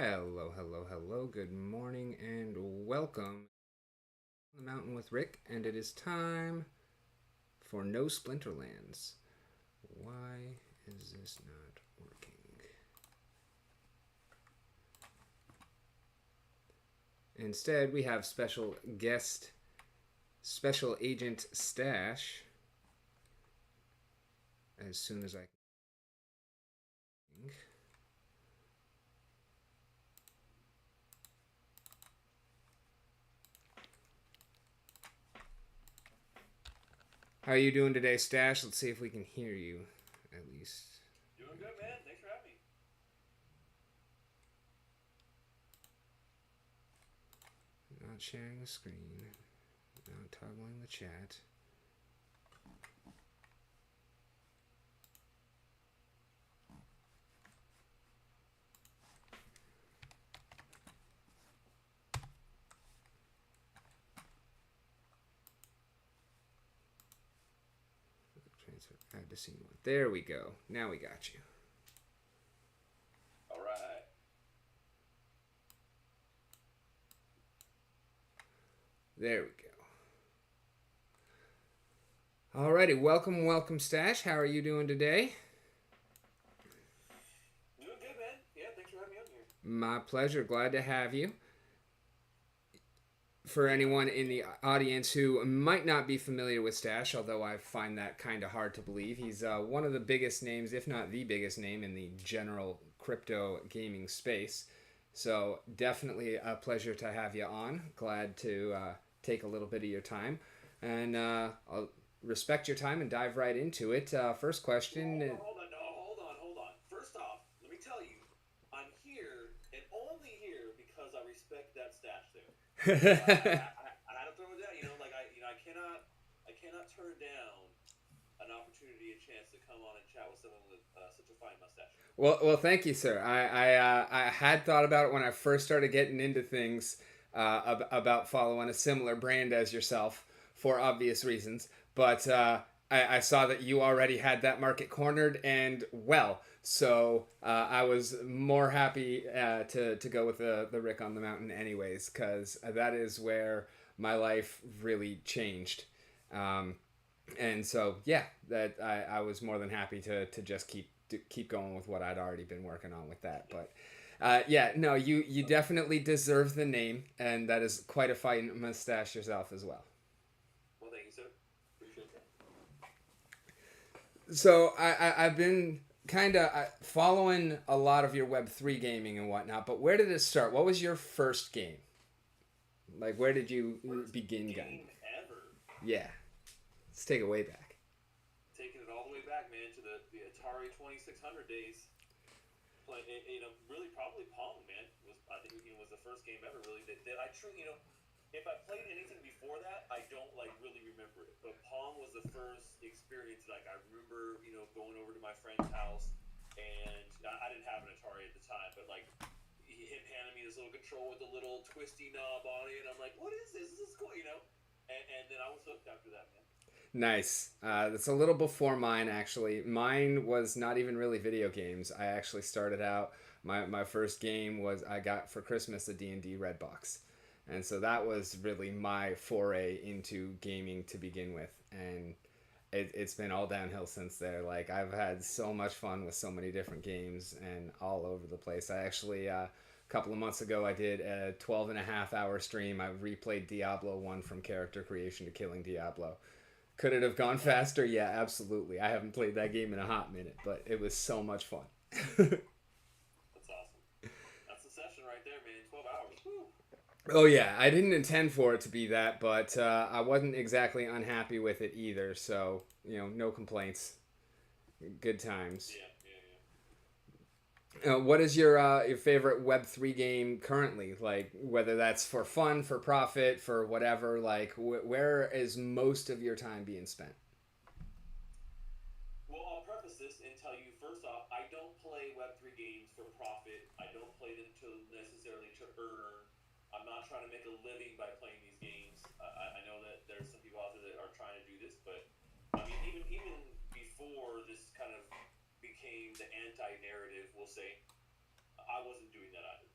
Hello, hello, hello. Good morning and welcome to the Mountain with Rick, and it is time for No Splinterlands. Why is this not working? Instead, we have special guest, Special Agent Stache. As soon as I can. How are you doing today, Stache? Let's see if we can hear you, at least. Doing good, man. Thanks for having me. Not sharing the screen, not toggling the chat. Transfer, add to scene one. There we go. Now we got you. All right. There we go. Alrighty, welcome, Stache. How are you doing today? Doing good, man. Yeah, thanks for having me on here. My pleasure. Glad to have you. For anyone in the audience who might not be familiar with Stache, although I find that kind of hard to believe, he's one of the biggest names, if not the biggest name, in the general crypto gaming space. So definitely a pleasure to have you on. Glad to take a little bit of your time, and I'll respect your time and dive right into it. First question. Hold on. First off, let me tell you, I'm here and only here because I respect that stash there. I had to throw it down. I cannot turn down an opportunity, a chance to come on and chat with someone with such a fine mustache. Well, thank you, sir. I had thought about it when I first started getting into things about following a similar brand as yourself for obvious reasons, but I saw that you already had that market cornered and well. So I was more happy to go with the Rick on the Mountain, anyways, because that is where my life really changed. Um, and so yeah, that I was more than happy to just keep going with what I'd already been working on with that. But yeah, no, you definitely deserve the name, and that is quite a fine mustache yourself as well. Well, thank you, sir. Appreciate that. So I've been kind of following a lot of your Web3 gaming and whatnot, but where did it start? What was your first game? Like, where did you First begin gun? game ever. Yeah, let's take it way back. Taking it all the way back, man, to the Atari 2600 days. Play, really probably Pong, man. Was I think was the first game ever really that I truly if I played anything before that, I don't like really remember it. But Pong was the first experience. Like I remember, going over to my friend's house, and I didn't have an Atari at the time, but like him handed me this little control with a little twisty knob on it, and I'm like, "What is this? This is cool," And then I was hooked after that, man. Nice. That's a little before mine, actually. Mine was not even really video games. I actually started out, my first game was I got for Christmas a D&D Red Box. And so that was really my foray into gaming to begin with. And it's been all downhill since there. Like, I've had so much fun with so many different games and all over the place. I actually, a couple of months ago, I did a 12 and a half hour stream. I replayed Diablo 1 from character creation to killing Diablo. Could it have gone faster? Yeah, absolutely. I haven't played that game in a hot minute, but it was so much fun. That's awesome. That's the session right there, man. 12 hours. Woo. Oh yeah, I didn't intend for it to be that, but I wasn't exactly unhappy with it either. So no complaints. Good times. Yeah, yeah, yeah. What is your favorite Web3 game currently? Like whether that's for fun, for profit, for whatever. Like where is most of your time being spent? Well, I'll preface this and tell you first off, I don't play Web3 games for profit. I don't play them to necessarily to earn. I'm not trying to make a living by playing these games. I know that there's some people out there that are trying to do this, but I mean, even before this kind of became the anti-narrative, we'll say, I wasn't doing that either.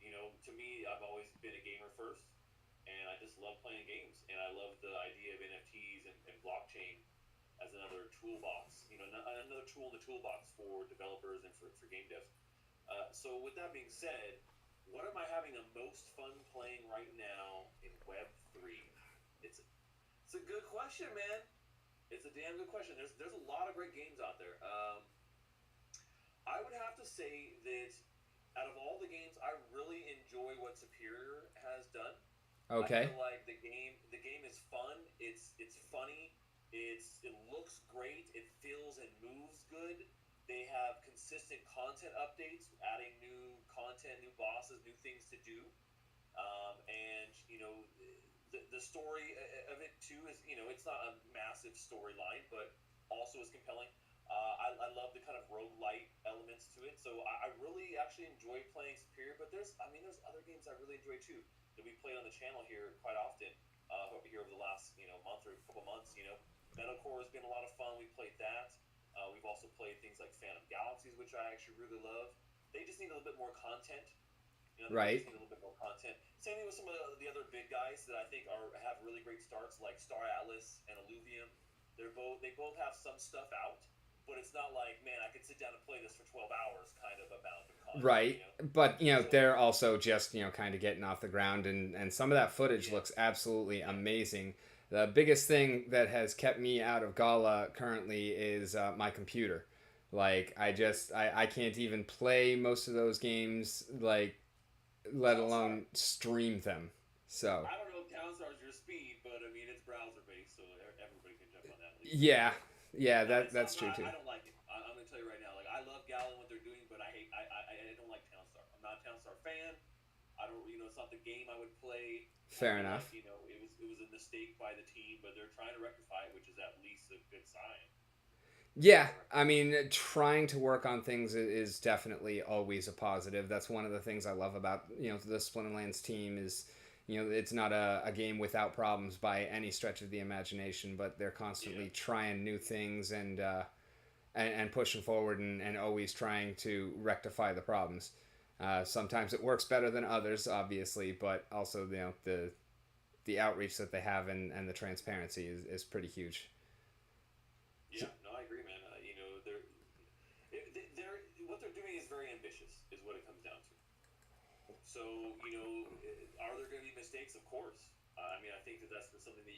To me, I've always been a gamer first, and I just love playing games, and I love the idea of NFTs and blockchain as another toolbox, another tool in the toolbox for developers and for game devs. So with that being said, what am I having the most fun playing right now in Web three? It's it's a good question, man. It's a damn good question. There's a lot of great games out there. I would have to say that out of all the games, I really enjoy what Superior has done. I Okay. feel like the game is fun. It's funny. It looks great. It feels and moves good. They have consistent content updates, adding new content, new bosses, new things to do. And the story of it too is, it's not a massive storyline, but also is compelling. I love the kind of roguelite elements to it, so I really actually enjoy playing Superior. But there's other games I really enjoy too that we played on the channel here quite often. Over here over the last month or couple months, Metalcore has been a lot of fun. We played that. We've also played things like Phantom Galaxies, which I actually really love. They just need a little bit more content. They just Right. need a little bit more content. Same thing with some of the other big guys that I think have really great starts, like Star Atlas and Illuvium. They both have some stuff out, but it's not like, man, I could sit down and play this for 12 hours kind of amount of content. Right. But, So they're also just, kind of getting off the ground, and some of that footage yeah, looks absolutely yeah, amazing. The biggest thing that has kept me out of Gala currently is my computer. Like, okay. I can't even play most of those games, like, let Townstar. alone stream them. So, I don't know if Townstar is your speed, but I mean it's browser based, so everybody can jump on that at least. yeah. Yeah, It's not. that's true too. I don't like it. I'm going to tell you right now. Like I love Gala and what they're doing, but I hate. I don't like Townstar. I'm not a Townstar fan. I don't. It's not the game I would play. I Fair feel enough. like it was a mistake by the team, but they're trying to rectify it, which is at least a good sign. They're Yeah, trying to I rectify it. mean, trying to work on things is definitely always a positive. That's one of the things I love about the Splinterlands team is it's not a game without problems by any stretch of the imagination, but they're Yeah. constantly trying new things and pushing forward and always trying to rectify the problems. Sometimes it works better than others, obviously, but also the outreach that they have and the transparency is pretty huge. So, Yeah. No, I agree, man. They're what they're doing is very ambitious, is what it comes down to. So, are there going to be mistakes? Of course. I mean, I think that's something that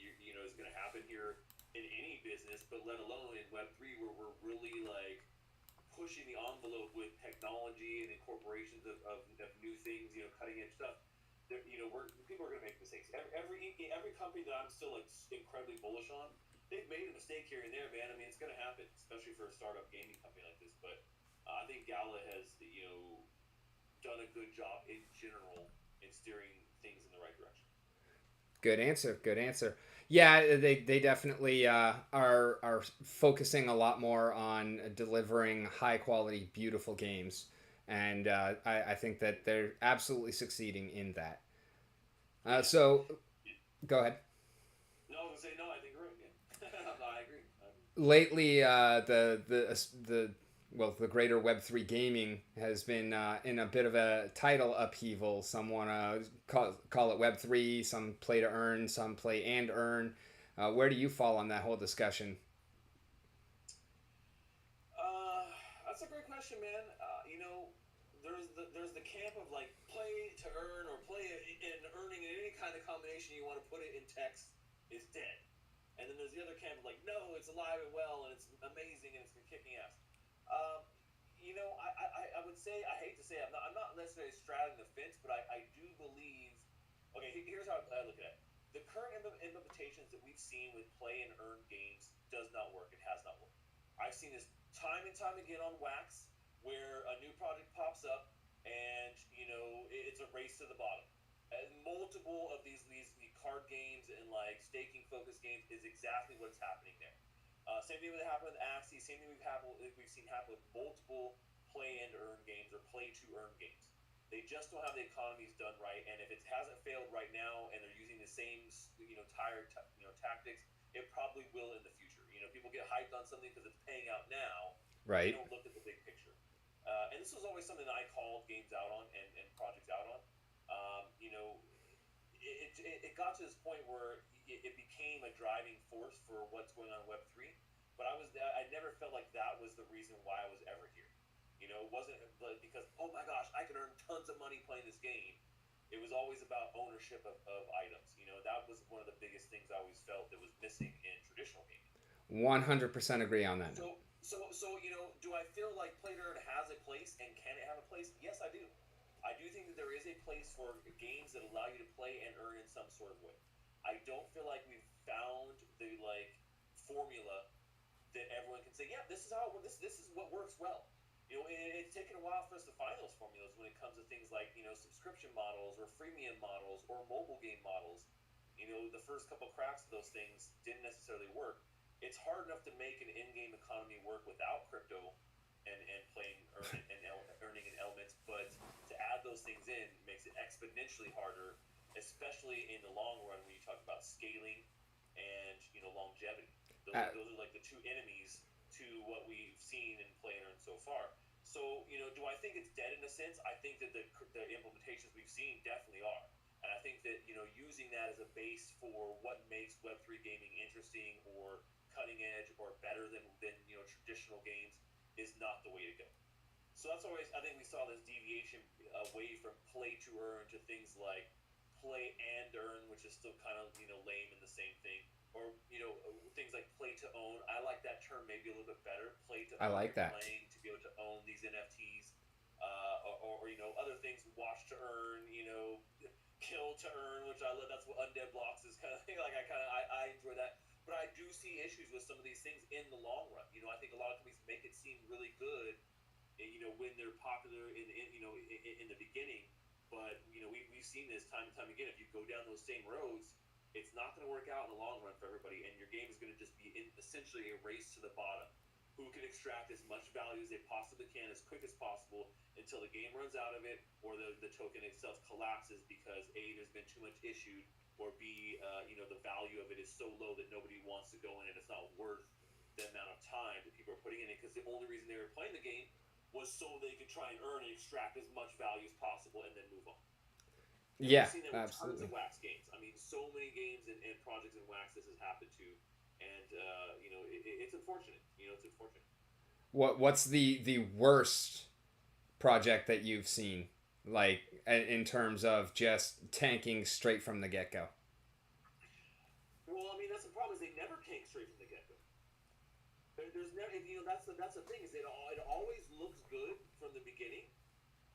is going to happen here in any business, but let alone in Web three, where we're really like pushing the envelope with technology and incorporations of new things, cutting edge stuff. People are going to make mistakes. Every company that I'm still like incredibly bullish on, they've made a mistake here and there, man. I mean, it's going to happen, especially for a startup gaming company like this. But I think Gala has done a good job in general in steering things in the right direction. good answer. Good answer. Yeah, they definitely are focusing a lot more on delivering high quality, beautiful games, and I think that they're absolutely succeeding in that. Yeah. So go ahead. No, I was gonna say no. I think you're right. Yeah, I agree. I agree. Lately, the well, the greater Web three gaming has been in a bit of a title upheaval. Some want to call it Web three. Some play to earn. Some play and earn. Where do you fall on that whole discussion? Uh, that's a great question, man. There's the camp of like play to earn or play and earning in any kind of combination you want to put it in text is dead. And then there's the other camp of like, no, it's alive and well and it's amazing and it's gonna kick me ass. Um, I would say I hate to say I'm not necessarily straddling the fence, but I do believe. Okay, here's how I look at it. The current implementations that we've seen with play and earn games does not work. It has not worked. I've seen this time and time again on Wax, where a new project pops up, and it's a race to the bottom. And multiple of these card games and like staking focused games is exactly what's happening there. Same thing that happened with Axie. Same thing we've seen happen with multiple play and earn games or play to earn games. They just don't have the economies done right, and if it hasn't failed right now, and they're using the same tired tactics, it probably will in the future. People get hyped on something because it's paying out now, but they Right. don't look at the big picture. and this was always something that I called games out on and projects out on. You know, it got to this point where it became a driving force for what's going on in Web3. But I never felt like that was the reason why I was ever here. You know, it wasn't because, oh my gosh, I can earn tons of money playing this game. It was always about ownership of items. You know, that was one of the biggest things I always felt that was missing in traditional gaming. 100% agree on that note. So, you know, do I feel like play to earn has a place, and can it have a place? Yes, I do. I do think that there is a place for games that allow you to play and earn in some sort of way. I don't feel like we've found the like formula that everyone can say, yeah, this is how this is what works well. You know, it's taken a while for us to find those formulas when it comes to things like, you know, subscription models or freemium models or mobile game models. You know, the first couple cracks of those things didn't necessarily work. It's hard enough to make an in-game economy work without crypto and playing and earning in elements, but to add those things in makes it exponentially harder, especially in the long run when you talk about scaling and, you know, longevity. Those are like the two enemies to what we've seen and play and earned so far. So, you know, do I think it's dead in a sense? I think that the implementations we've seen definitely are. And I think that, you know, using that as a base for what makes Web3 gaming interesting or cutting edge or better than you know, traditional games is not the way to go. So that's always, I think we saw this deviation away from play to earn to things like play and earn, which is still kind of, you know, lame and the same thing. Or, you know, things like play to own. I like that term maybe a little bit better. Play to I own. like You're that. playing to be able to own these NFTs. Or, you know, other things, watch to earn, you know, kill to earn, which I love. That's what Undead Blocks is kind of thing. Like, I enjoy that. But I do see issues with some of these things in the long run. You know, I think a lot of companies make it seem really good, you know, when they're popular in you know, in the beginning. But, you know, we've seen this time and time again. If you go down those same roads, it's not going to work out in the long run for everybody, and your game is going to just be essentially a race to the bottom. Who can extract as much value as they possibly can as quick as possible until the game runs out of it, or the token itself collapses because A, there's been too much issued, or B, you know, the value of it is so low that nobody wants to go in and it's not worth the amount of time that people are putting in it, because the only reason they were playing the game was so they could try and earn and extract as much value as possible and then move on. And we've Yeah, seen that with tons absolutely. of Wax games. I mean, so many games and projects in Wax this has happened to, and you know, it's unfortunate. You know, it's unfortunate. What's the worst project that you've seen, like in terms of just tanking straight from the get go? Well, I mean, that's the problem is they never tank straight from the get go. There's never, you know, that's the thing is it always looks good from the beginning,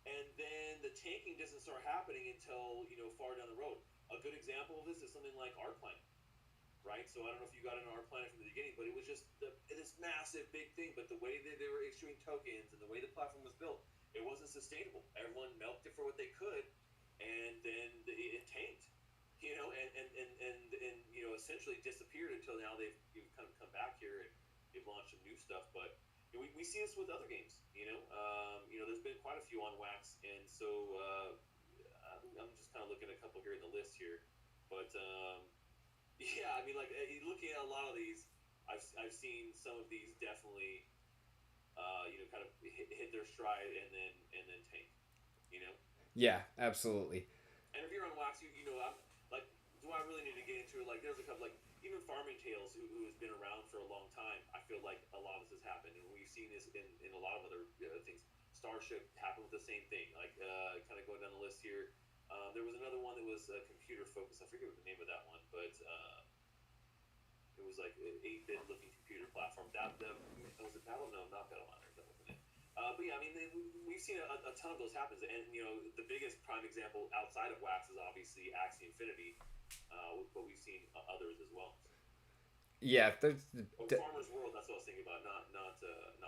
and then the tanking doesn't start happening until, you know, far down the road. A good example of this is something like Art Planet, right? So I don't know if you got an Art Planet from the beginning, but it was just this massive big thing. But the way that they were issuing tokens and the way the platform was built, it wasn't sustainable. Everyone milked it for what they could, and then it tanked, you know, and you know, essentially disappeared until now they've kind of come back here and they've launched some new stuff. But you know, we see this with other games, you know, there's been quite a few on Wax, and so I'm just kind of looking at a couple here in the list here, but yeah, I mean, like looking at a lot of these, I've seen some of these definitely, you know, kind of hit their stride and then tank, you know. Yeah, absolutely. And if you're on Wax, you know, I'm like, do I really need to get into it? Like, there's a couple, like even Farming Tales, who has been around for a long time. I feel like a lot of this has happened, and we've seen this in a lot of other things. Starship happened with the same thing. Like, kind of going down the list here. There was another one that was computer focused. I forget what the name of that one, but it was like an 8-bit looking computer platform. That was it. Battle? No, not Battleliner. That wasn't it. But yeah, I mean, we've seen a ton of those happen, and you know, the biggest prime example outside of Wax is obviously Axie Infinity, but we've seen others as well. Yeah, Oh, Farmer's World. That's what I was thinking about. Not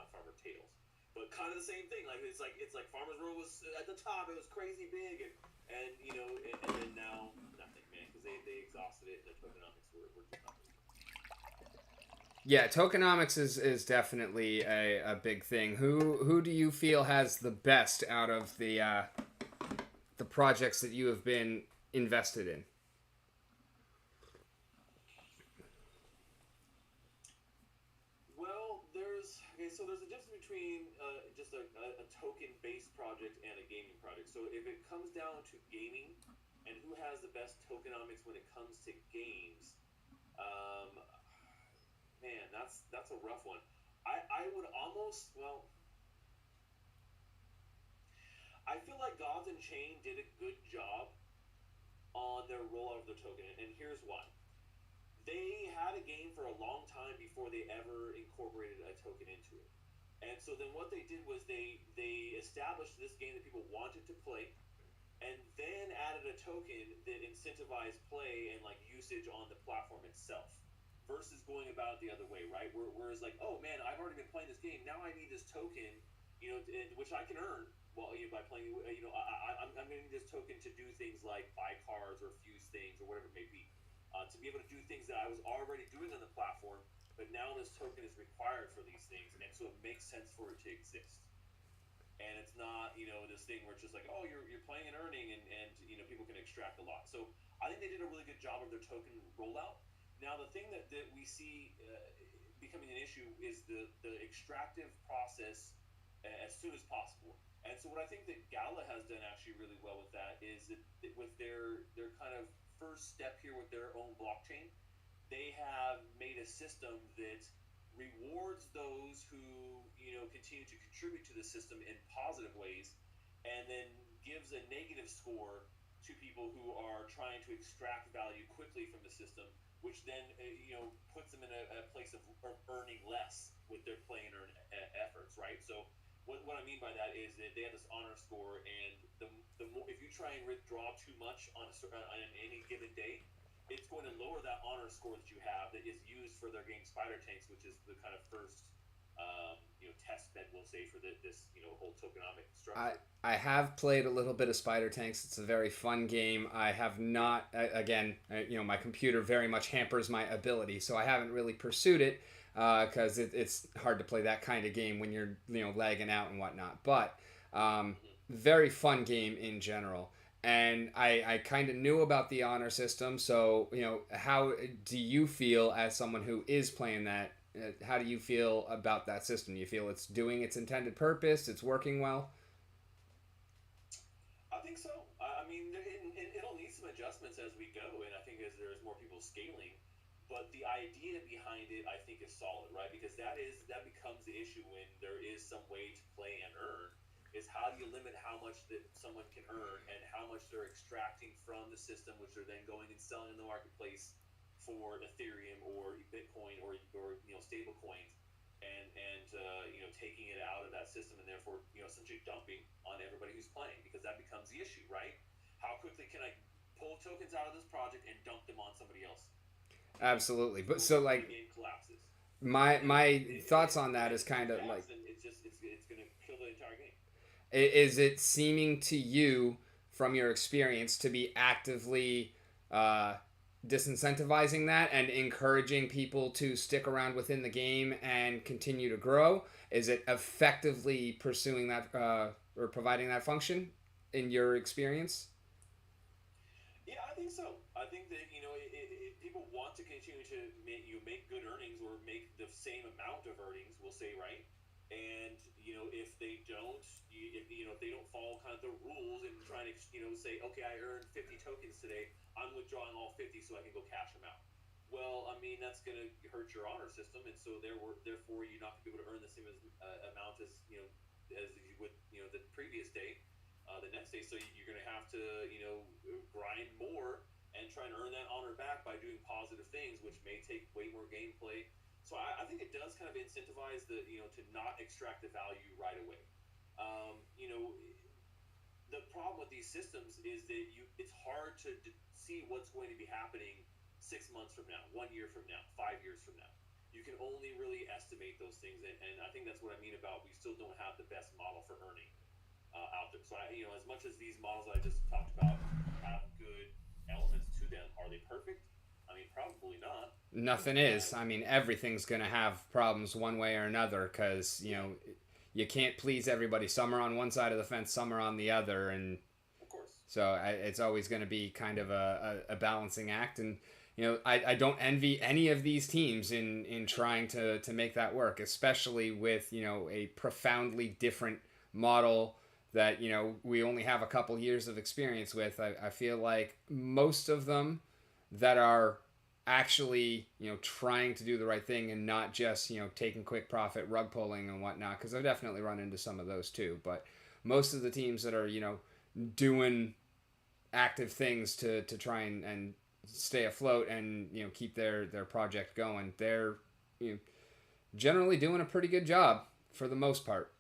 Farmer Tales, but kind of the same thing. Like it's like Farmer's World was at the top. It was crazy big, and you know, and then now nothing, man, because they exhausted it, and the tokenomics were just not really good. yeah. Tokenomics is definitely a big thing. Who do you feel has the best out of the projects that you have been invested in? Well, there's a difference between just a token-based project and a gaming project. So if it comes down to gaming and who has the best tokenomics when it comes to games, um, man, that's a rough one. I would almost, well, I feel like Gods and Chain did a good job on their rollout of the token, and here's why. They had a game for a long time before they ever incorporated a token into it. And so then what they did was they established this game that people wanted to play, and then added a token that incentivized play and like usage on the platform itself, versus going about it the other way, right? Whereas like, oh man, I've already been playing this game, now I need this token, which I can earn well, by playing. I'm going to need this token to do things like buy cards or fuse things or whatever it may be, to be able to do things that I was already doing on the platform, but now this token is required for these things, and so it makes sense for it to exist. And it's not this thing where it's just like, oh, you're playing and earning, and people can extract a lot. So I think they did a really good job of their token rollout. Now the thing that we see becoming an issue is the extractive process as soon as possible. And so what I think that Gala has done actually really well with that is that with their kind of first step here with their own blockchain, they have made a system that rewards those who continue to contribute to the system in positive ways, and then gives a negative score to people who are trying to extract value quickly from the system, which then puts them in a place of earning less with their play and earn efforts, right? So what I mean by that is that they have this honor score, and the more, if you try and withdraw too much on any given day, it's going to lower that honor score that you have that is used for their game Spider Tanks, which is the kind of first test bed, we'll say, for this whole tokenomic structure. I have played a little bit of Spider Tanks. It's a very fun game. I have not, again, my computer very much hampers my ability, so I haven't really pursued it because it's hard to play that kind of game when you're lagging out and whatnot. But very fun game in general. And I kind of knew about the honor system. So how do you feel as someone who is playing that? How do you feel about that system? Do you feel it's doing its intended purpose? It's working well? I think so. I mean, it'll need some adjustments as we go, and I think as there's more people scaling. But the idea behind it, I think, is solid, right? Because that becomes the issue when there is some way to play and earn. Is how do you limit how much that someone can earn and how much they're extracting from the system, which they're then going and selling in the marketplace for Ethereum or Bitcoin or stable coins, and taking it out of that system, and therefore essentially dumping on everybody who's playing, because that becomes the issue, right? How quickly can I pull tokens out of this project and dump them on somebody else? Absolutely. But so The like game collapses. my thoughts on that And is if it kind of like, collapses, then it's going to kill the entire game. is it seeming to you from your experience to be actively uh, disincentivizing that and encouraging people to stick around within the game and continue to grow? Is it effectively pursuing that or providing that function in your experience? Yeah, I think so. I think that people want to continue to make good earnings or make the same amount of earnings, we'll say, right? And if they don't, if they don't follow kind of the rules and trying to say, okay, I earned 50 tokens today, I'm withdrawing all 50 so I can go cash them out. Well, I mean, that's going to hurt your honor system, and so therefore you're not going to be able to earn the same amount as as you would the previous day, the next day. So you're going to have to grind more and try and earn that honor back by doing positive things, which may take way more gameplay. So I think it does kind of incentivize the to not extract the value right away. The problem with these systems is that it's hard to see what's going to be happening 6 months from now, 1 year from now, 5 years from now. You can only really estimate those things, and I think that's what I mean about we still don't have the best model for earning out there. So as much as these models that I just talked about have good elements to them, are they perfect? I mean, probably not. Nothing is. I mean, everything's going to have problems one way or another because, you can't please everybody. Some are on one side of the fence, some are on the other. And Of course. so it's always going to be kind of a balancing act. And I don't envy any of these teams in trying to make that work, especially with a profoundly different model that we only have a couple years of experience with. I feel like most of them that are actually trying to do the right thing and not just taking quick profit, rug pulling and whatnot, because I've definitely run into some of those too. But most of the teams that are doing active things to try and stay afloat and keep their project going, they're you know, generally doing a pretty good job for the most part,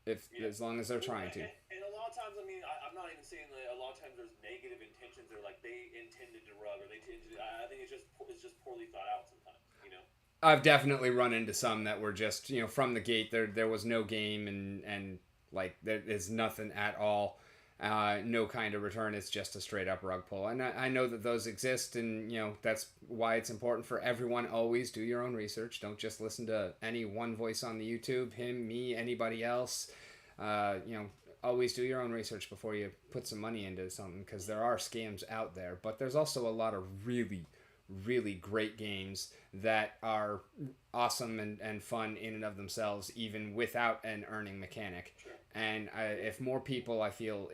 if Yeah. as long as they're Well, trying to. and a lot of times, I mean, I'm not even saying that a lot of times there's negative intentions or like they intended to rug or they intended. I think it's just poorly thought out sometimes. You know. I've definitely run into some that were just from the gate there was no game and like there is nothing at all. No kind of return. It's just a straight up rug pull, and I know that those exist, and that's why it's important for everyone. Always do your own research. Don't just listen to any one voice on the YouTube, him, me, anybody else. Always do your own research before you put some money into something, because there are scams out there, but there's also a lot of really great games that are awesome and fun in and of themselves, even without an earning mechanic. Sure. And if more people, I feel,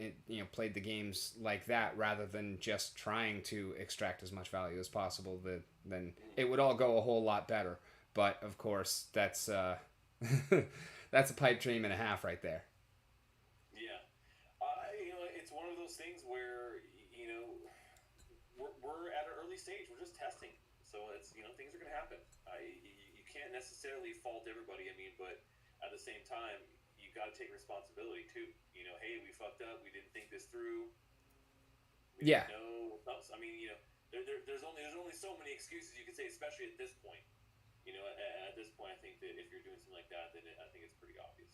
played the games like that rather than just trying to extract as much value as possible, then it would all go a whole lot better. But of course, that's that's a pipe dream and a half right there. Yeah. It's one of those things where we're at an early stage. We're just testing, so it's things are going to happen. You can't necessarily fault everybody. I mean, but at the same time, you got to take responsibility too. Hey, we fucked up. We didn't think this through. We Yeah. didn't know. I mean, there's only so many excuses you can say, especially at this point. At this point, I think that if you're doing something like that, then I think it's pretty obvious.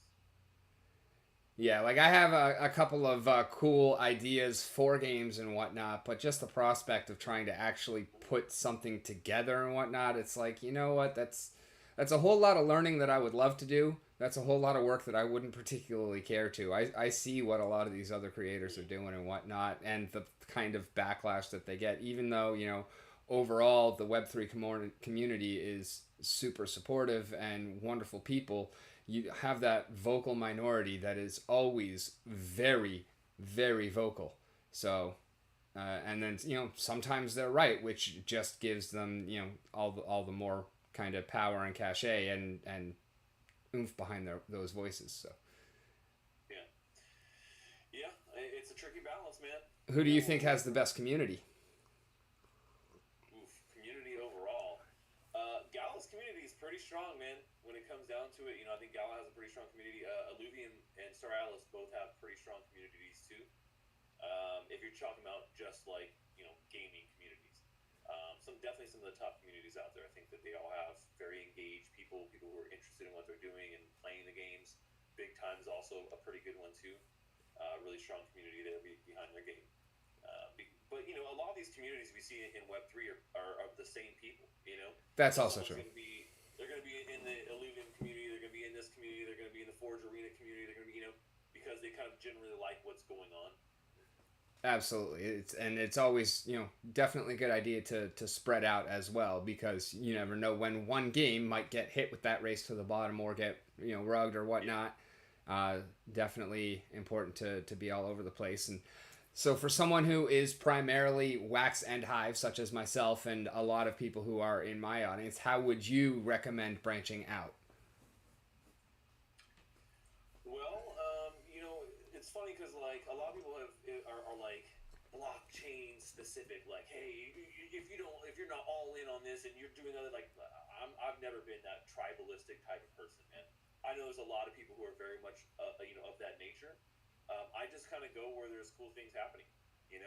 Yeah, like I have a couple of cool ideas for games and whatnot, but just the prospect of trying to actually put something together and whatnot, it's like, you know what, that's a whole lot of learning that I would love to do. That's a whole lot of work that I wouldn't particularly care to. I see what a lot of these other creators are doing and whatnot, and the kind of backlash that they get, even though, overall the Web3 community is super supportive and wonderful people. You have that vocal minority that is always very vocal. So and then sometimes they're right, which just gives them all the more kind of power and cachet and oomph behind those voices. So Yeah. Yeah, it's a tricky balance, man. who do you think has the best community? Oof, community overall. Gala's community is pretty strong, man. When it comes down to it, I think Gala has a pretty strong community. Alluvium and Star Atlas both have pretty strong communities too. If you're talking about just like gaming communities, some of the top communities out there. I think that they all have very engaged people who are interested in what they're doing and playing the games. Big Time is also a pretty good one too. Really strong community there behind their game. But a lot of these communities we see in Web three are the same people. That's So also someone's true. going to be they're going to be in the Illuvium community. They're going to be in this community. They're going to be in the Forge Arena community. They're going to be because they kind of generally like what's going on. Absolutely, it's always definitely a good idea to spread out as well, because you never know when one game might get hit with that race to the bottom or get rugged or whatnot. Definitely important to be all over the place. And so for someone who is primarily Wax and Hive, such as myself and a lot of people who are in my audience, how would you recommend branching out? Well, it's funny because like a lot of people are like blockchain specific. Like, hey, if you're not all in on this and you're doing other like, I've never been that tribalistic type of person, man. I know there's a lot of people who are very much of that nature. I just kind of go where there's cool things happening, and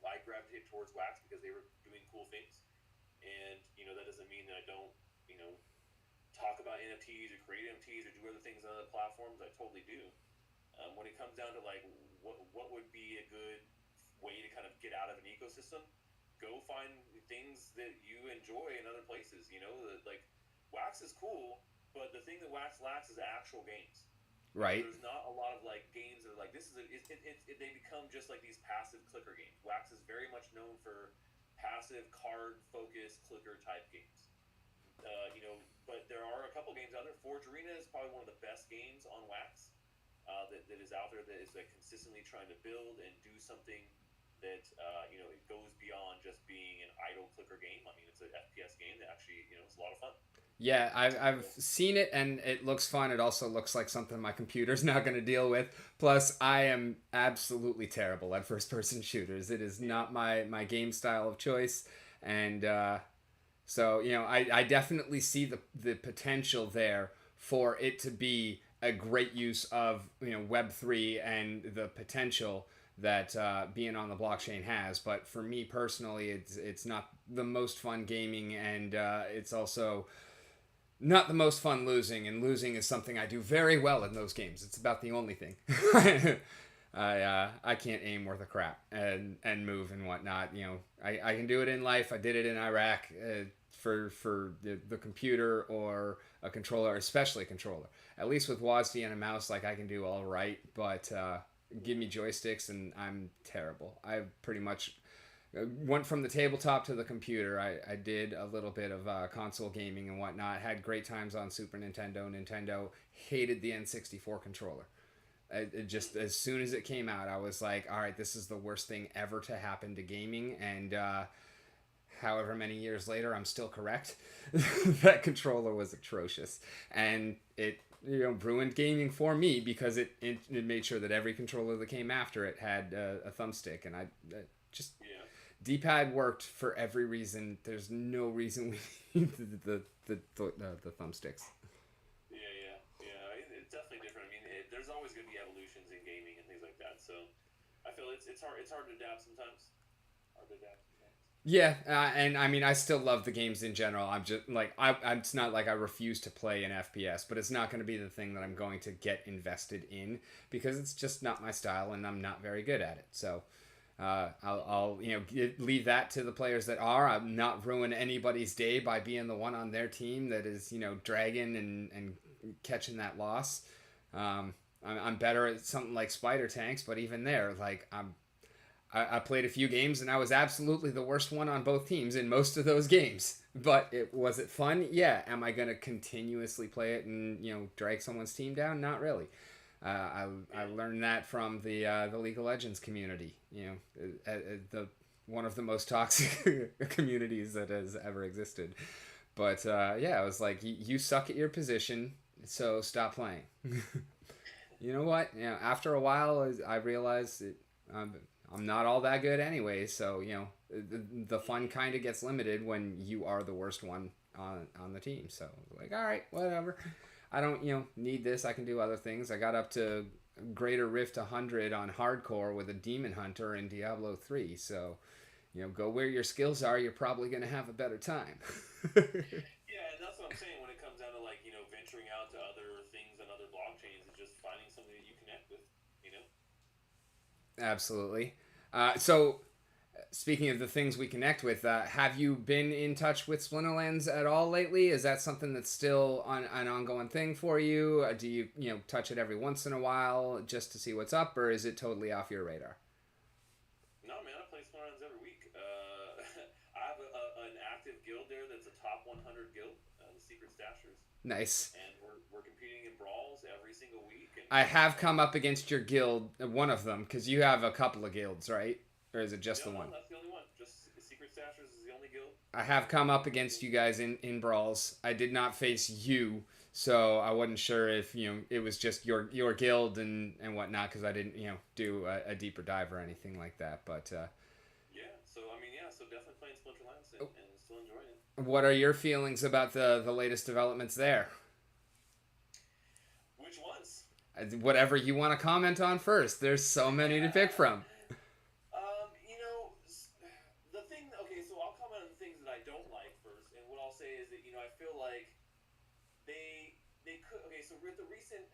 I gravitate towards Wax because they were doing cool things, and that doesn't mean that I don't talk about NFTs or create NFTs or do other things on other platforms. I totally do. When it comes down to like what would be a good way to kind of get out of an ecosystem, go find things that you enjoy in other places. Like Wax is cool, but the thing that Wax lacks is actual games. Right. There's not a lot of like games that are like this is they become just like these passive clicker games. Wax is very much known for passive card focused clicker type games. But there are a couple games out there. Forge Arena is probably one of the best games on Wax that is out there, that is like consistently trying to build and do something that it goes beyond just being an idle clicker game. I mean, it's an FPS game that actually it's a lot of fun. Yeah, I've seen it and it looks fun. It also looks like something my computer's not going to deal with. Plus, I am absolutely terrible at first person shooters. It is Yeah, not my game style of choice. And so, I definitely see the potential there for it to be a great use of, Web3 and the potential that being on the blockchain has. But for me personally, it's not the most fun gaming, and it's also not the most fun losing, and losing is something I do very well in those games. It's about the only thing. I can't aim worth a crap and move and whatnot. I can do it in life. I did it in Iraq for the computer or a controller, especially a controller. At least with WASD and a mouse, like I can do all right, but give me joysticks and I'm terrible. I pretty much went from the tabletop to the computer. I did a little bit of console gaming and whatnot. Had great times on Super Nintendo. Nintendo hated the N64 controller. It just as soon as it came out, I was like, all right, this is the worst thing ever to happen to gaming. And however many years later, I'm still correct. That controller was atrocious, and it ruined gaming for me because it made sure that every controller that came after it had a thumbstick, and I just yeah, D-pad worked for every reason. There's no reason we need the thumbsticks. It's definitely different. I mean, there's always going to be evolutions in gaming and things like that. So I feel it's hard to adapt sometimes. Hard to adapt sometimes. Yeah, and I mean, I still love the games in general. I'm just like, it's not like I refuse to play an FPS, but it's not going to be the thing that I'm going to get invested in because it's just not my style, and I'm not very good at it. So I'll leave that to the players that are. I'm not ruin anybody's day by being the one on their team that is dragging and catching that loss. I'm better at something like spider tanks, but even there, like I played a few games and I was absolutely the worst one on both teams in most of those games. But was it fun? Yeah. Am I gonna continuously play it and drag someone's team down? Not really. I learned that from the League of Legends community. The one of the most toxic communities that has ever existed. But yeah, I was like, you suck at your position, so stop playing. You know what? After a while, I realized I'm not all that good anyway. So the fun kind of gets limited when you are the worst one on the team. So like, all right, whatever. I don't need this. I can do other things. I got up to Greater Rift 100 on hardcore with a Demon Hunter in Diablo 3. So go where your skills are. You're probably gonna have a better time. Yeah, and that's what I'm saying when it comes down to like venturing out to other things and other blockchains, is just finding something that you connect with. You know. Absolutely. So speaking of the things we connect with, have you been in touch with Splinterlands at all lately? Is that something that's still an ongoing thing for you? Do you touch it every once in a while just to see what's up, or is it totally off your radar? No, man, I play Splinterlands every week. I have an active guild there that's a top 100 guild, the Secret Stashers, Nice. and we're competing in brawls every single week. And I have come up against your guild, one of them, because you have a couple of guilds, right? Or is it just the no, one? that's the only one. Just Secret Stashers is the only guild. I have come up against you guys in brawls. I did not face you, so I wasn't sure if it was just your guild and whatnot because I didn't do a deeper dive or anything like that. But Yeah, so I mean, yeah, so definitely playing Splinterlands and still enjoying it. what are your feelings about the latest developments there? Which ones? Whatever you want to comment on first. There's so many to pick from. The thing. Okay, so I'll comment on the things that I don't like first, and what I'll say is that I feel like they could. Okay, so with the recent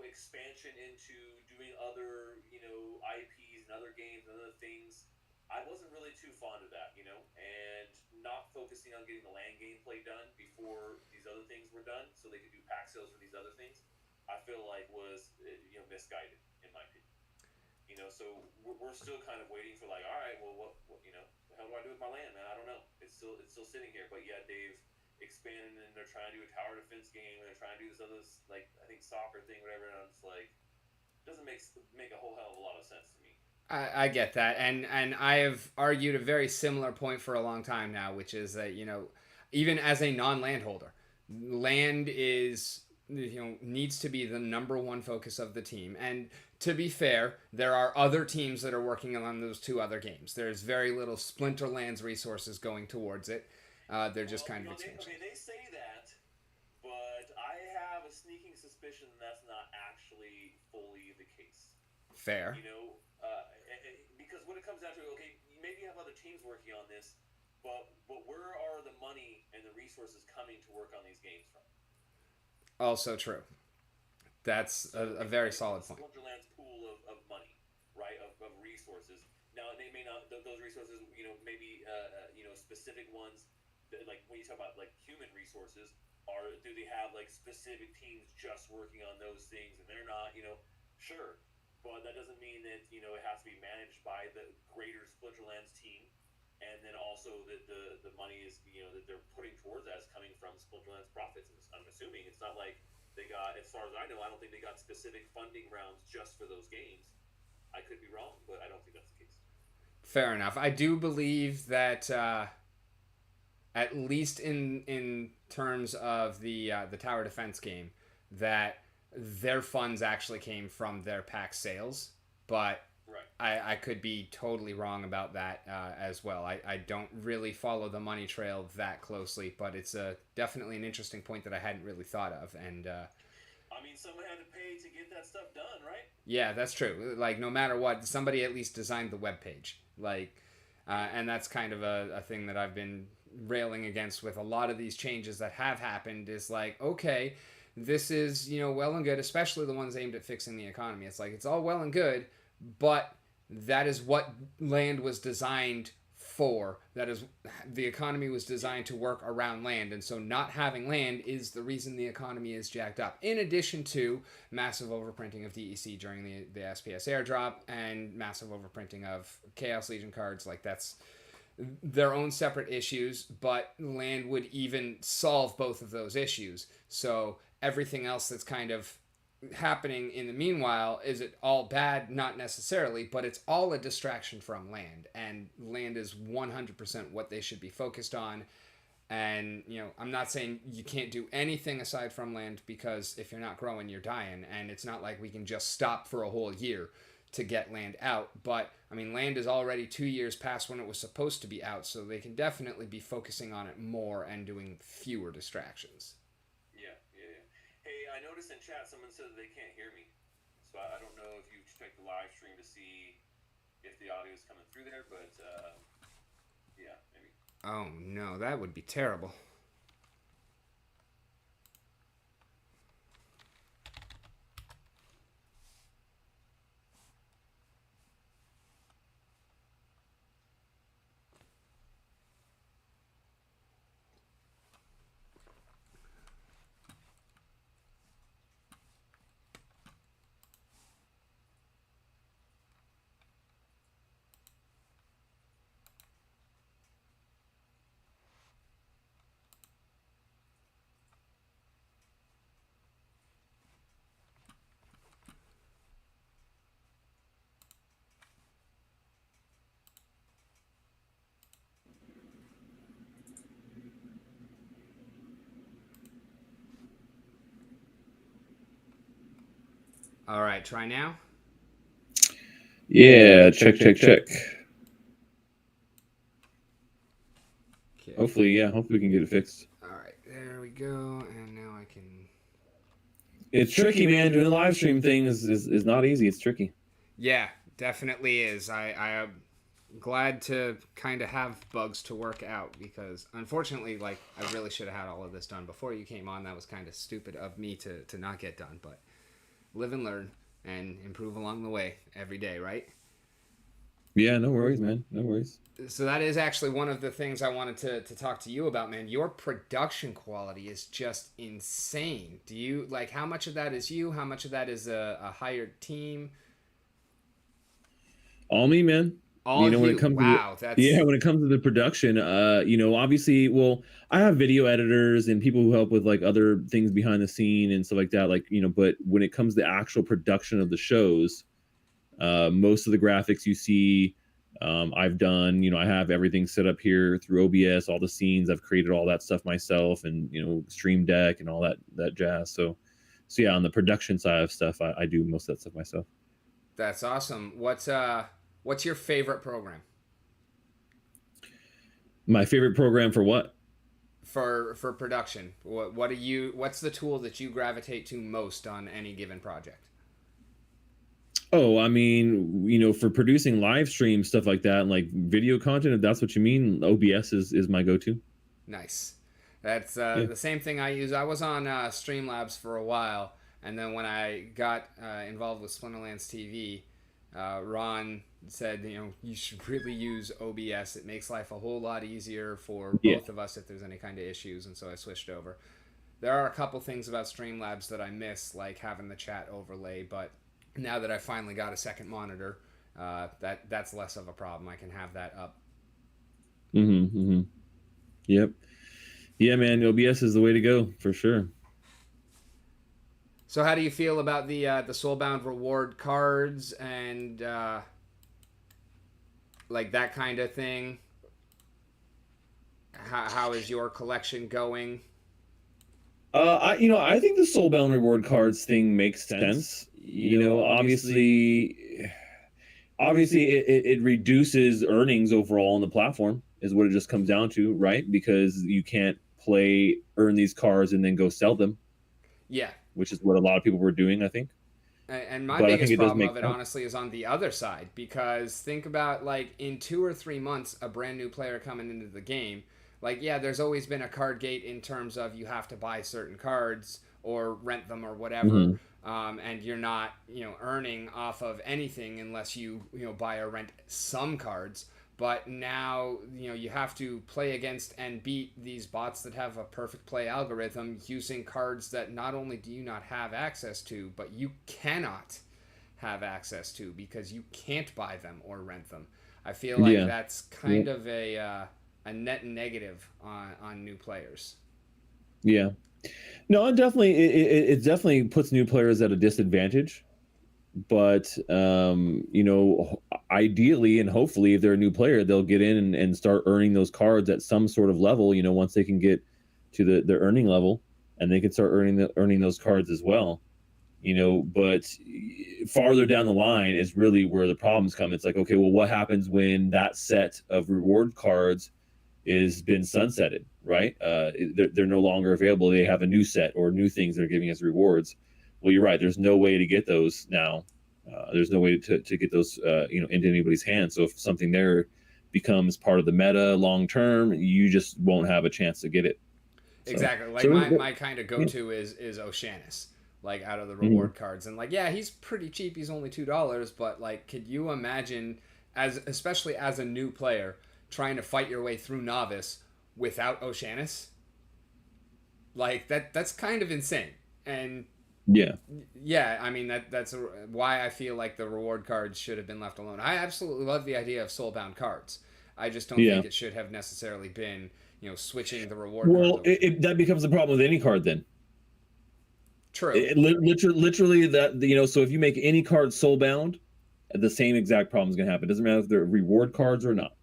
expansion into doing other IPs and other games and other things, I wasn't really too fond of that, and not focusing on getting the land gameplay done before these other things were done, so they could do pack sales for these other things. I feel like was misguided in my opinion. So we're still kind of waiting for like, all right, well, what hell do I do with my land, man? I don't know. It's still sitting here. But yeah, they've expanded and they're trying to do a tower defense game and they're trying to do this other like I think soccer thing, whatever. And I'm just like, it doesn't make a whole hell of a lot of sense to me. I get that, and I have argued a very similar point for a long time now, which is that even as a non-landholder, land is needs to be the number one focus of the team. And to be fair, there are other teams that are working on those two other games. There's very little Splinterlands resources going towards it. They're just kind of expansion. They say that, but I have a sneaking suspicion that's not actually fully the case. Fair. Because when it comes down to it, okay, maybe you have other teams working on this, but where are the money and the resources coming to work on these games from? Also true. That's a very solid point. Splinterland's pool of money, right? Of resources. Now they may not; those resources, maybe specific ones. Like when you talk about like human resources, do they have like specific teams just working on those things, and they're not, sure, but that doesn't mean that it has to be managed by the greater Splinterlands team, and then also that the money is that they're putting towards that is coming from Splinterlands profits. I'm assuming it's not like they got, as far as I know, I don't think they got specific funding rounds just for those games. I could be wrong, but I don't think that's the case. Fair enough. I do believe that at least in terms of the tower defense game, that their funds actually came from their pack sales, but right. I could be totally wrong about that as well. I don't really follow the money trail that closely, but it's definitely an interesting point that I hadn't really thought of. And I mean, someone had to pay to get that stuff done, right? yeah, that's true. Like, no matter what, somebody at least designed the webpage. Like, and that's kind of a thing that I've been railing against with a lot of these changes that have happened, is like, okay, this is, well and good, especially the ones aimed at fixing the economy. It's like, it's all well and good, but that is what land was designed for. That is, the economy was designed to work around land, and so not having land is the reason the economy is jacked up, in addition to massive overprinting of DEC during the SPS airdrop and massive overprinting of Chaos Legion cards. Like, that's their own separate issues, but land would even solve both of those issues. So everything else that's kind of happening in the meanwhile, is it all bad? Not necessarily, but it's all a distraction from land, and land is 100% what they should be focused on. And I'm not saying you can't do anything aside from land, because if you're not growing, you're dying, and it's not like we can just stop for a whole year to get land out. But I mean, land is already 2 years past when it was supposed to be out, so they can definitely be focusing on it more and doing fewer distractions. Yeah. Hey, I noticed in chat someone said that they can't hear me, so I don't know if you checked the live stream to see if the audio is coming through there, but yeah, maybe. Oh no, that would be terrible. All right, try now. Yeah, check. Okay. Hopefully we can get it fixed. All right, there we go, and now I can. It's tricky, man. Doing a live stream thing is not easy. It's tricky. Yeah, definitely is. I am glad to kind of have bugs to work out, because unfortunately, like, I really should have had all of this done before you came on. That was kind of stupid of me to not get done, but live and learn and improve along the way every day, right? Yeah, no worries, man. No worries. So that is actually one of the things I wanted to talk to you about, man. Your production quality is just insane. Do you, like, how much of that is you? How much of that is a hired team? All me, man. All You know, when it you. comes to Wow, yeah, that's when it comes to the production, you know, obviously, well, I have video editors and people who help with like other things behind the scene and stuff like that. Like, you know, but when it comes to the actual production of the shows, most of the graphics you see, I've done. You know, I have everything set up here through OBS, all the scenes. I've created all that stuff myself, and you know, Stream Deck and all that jazz. So yeah, on the production side of stuff, I do most of that stuff myself. that's awesome. What's your favorite program My favorite program for what? for production? What do you what's the tool that you gravitate to most on any given project? Oh, I mean, you know, for producing live stream stuff like that and like video content, if that's what you mean, OBS is my go-to. Nice. That's Yeah. the same thing I use. I was on Streamlabs for a while, and then when I got involved with Splinterlands TV, Ron said, you know, you should really use OBS. It makes life a whole lot easier for Yeah. both of us if there's any kind of issues, and so I switched over. There are a couple things about Streamlabs that I miss, like having the chat overlay, but now that I finally got a second monitor, that's less of a problem. I can have that up. Mm-hmm. Mm-hmm. Yep. Yeah, man, OBS is the way to go for sure. So, how do you feel about the Soulbound reward cards and like that kind of thing? How is your collection going? You know, I think the Soulbound reward cards thing makes sense. You know, obviously it reduces earnings overall on the platform is what it just comes down to, right? Because you can't earn these cards and then go sell them, Yeah, which is what a lot of people were doing, I think. and my But I think biggest it does problem make of it, sense. honestly, is on the other side because think about like in 2 or 3 months, a brand new player coming into the game. Like, yeah, there's always been a card gate in terms of you have to buy certain cards or rent them or whatever. Hmm. And you're not, you know, earning off of anything unless you know, buy or rent some cards. But now, you know, you have to play against and beat these bots that have a perfect play algorithm using cards that not only do you not have access to, but you cannot have access to because you can't buy them or rent them. I feel like Yeah. that's Yeah. kind of a net negative on new players. Yeah. No, it definitely puts new players at a disadvantage. But you know, ideally and hopefully, if they're a new player, they'll get in and start earning those cards at some sort of level. You know, once they can get to the earning level, and they can start earning those cards as well. You know, but farther down the line is really where the problems come. It's like, okay, well, what happens when that set of reward cards is been sunsetted, right? They're no longer available. They have a new set or new things they're giving as rewards. Well, you're right. There's no way to get those now. There's no way to get those, you know, into anybody's hands. So if something there becomes part of the meta long term, you just won't have a chance to get it. So, Exactly. Like so my kind of go yeah. to is Oceanus. Like out of the Mhm. reward cards, and like yeah, he's pretty cheap. He's only $2, but like, could you imagine as especially as a new player trying to fight your way through novice without Oceanus? Like that's kind of insane. And Yeah, yeah, I mean that's why I feel like the reward cards should have been left alone. I absolutely love the idea of soulbound cards. I just don't yeah. think it should have necessarily been, you know, switching the reward cards Well, over. that becomes the problem with any card then. True. Literally that, you know. So if you make any card soul bound, the same exact problem is going to happen. It doesn't matter if they're reward cards or not.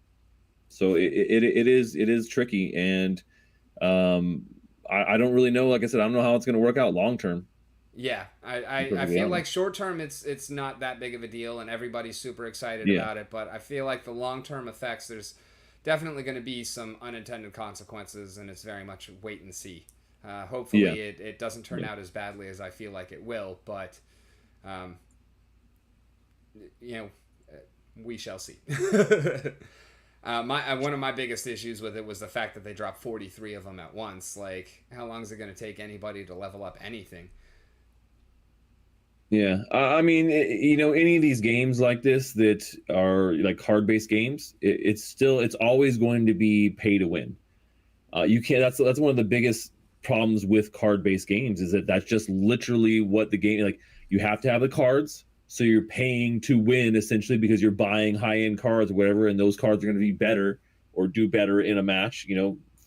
So it is tricky, and um, I don't really know. Like I said, I don't know how it's going to work out long term. Yeah, To be I perfectly feel like honest. short term it's not that big of a deal and everybody's super excited Yeah, about it, but I feel like the long term effects there's definitely going to be some unintended consequences and it's very much wait and see. yeah, Hopefully it doesn't turn yeah, out as badly as I feel like it will, but um, you know, we shall see. My one of my biggest issues with it was the fact that they dropped 43 of them at once. Like, how long is it going to take anybody to level up anything? yeah. I mean, you know, any of these games like this that are like card based games, it's always going to be pay to win. You can't. That's one of the biggest problems with card based games is that that's just literally what the game like. You have to have the cards, So you're paying to win essentially because you're buying high-end cards or whatever, and those cards are going to be better or do better in a match,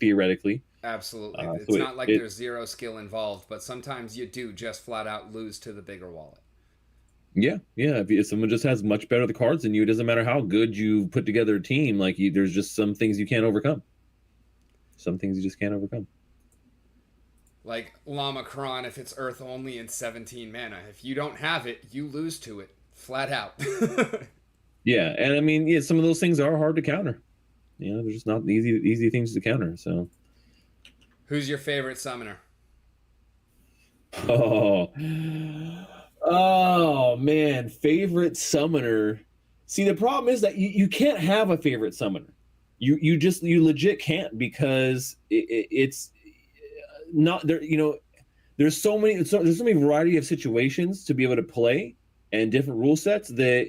theoretically. Absolutely. So It's not like there's zero skill involved, but sometimes you do just flat out lose to the bigger wallet. yeah, yeah. If someone just has much better the cards than you, it doesn't matter how good you put together a team. Like there's just some things you can't overcome. Some things you just can't overcome. Like Llama Kron, if it's Earth only and 17 mana, if you don't have it, you lose to it flat out. Yeah, and I mean, yeah, some of those things are hard to counter. They're just not easy things to counter. So, Who's your favorite summoner? oh, oh man, favorite summoner. See, the problem is that you can't have a favorite summoner. You legit can't because it's not there. There's so many variety of situations to be able to play and different rule sets that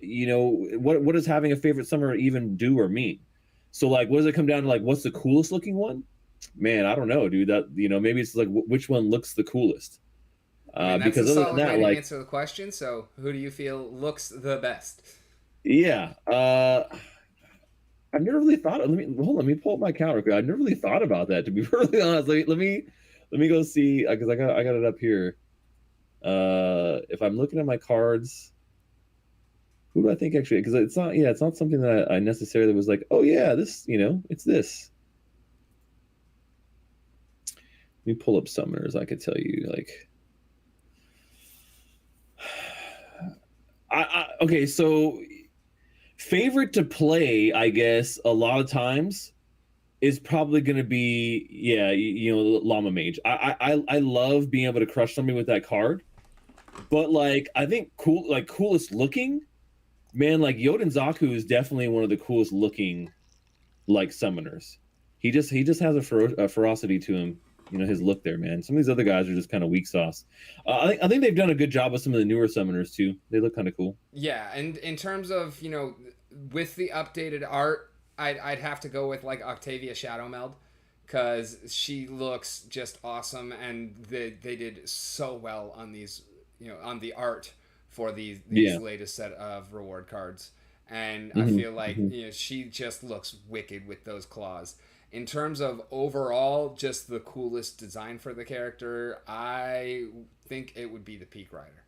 what does having a favorite summoner even do or mean? So like, what does it come down to? Like, what's the coolest looking one? Man, I don't know, dude. That maybe it's like which one looks the coolest. I mean, that's Because a other than solid that, way to like, answer the question. So, who do you feel looks the best? yeah, I've never really thought. Let me pull up my counter. I've never really thought about that, to be really honest. Let me go see because I got it up here. If I'm looking at my cards, who do I think actually? Because it's not something that I necessarily was like, oh yeah, this it's this. Let me pull up summoners. I could tell you like. Okay, so favorite to play, I guess, a lot of times is probably going to be Llama Mage. I love being able to crush somebody with that card, but like I think coolest looking, man, like Yoden Zaku is definitely one of the coolest looking like summoners. He just has a ferocity to him. His look there, man. Some of these other guys are just kind of weak sauce. I think they've done a good job with some of the newer summoners too. They look kind of cool. Yeah, and in terms of with the updated art, I'd have to go with like Octavia Shadowmeld because she looks just awesome, and they did so well on these on the art for these Yeah. latest set of reward cards, and I Mm-hmm. feel like Mm-hmm. she just looks wicked with those claws. In terms of overall, just the coolest design for the character, I think it would be the Peak Rider.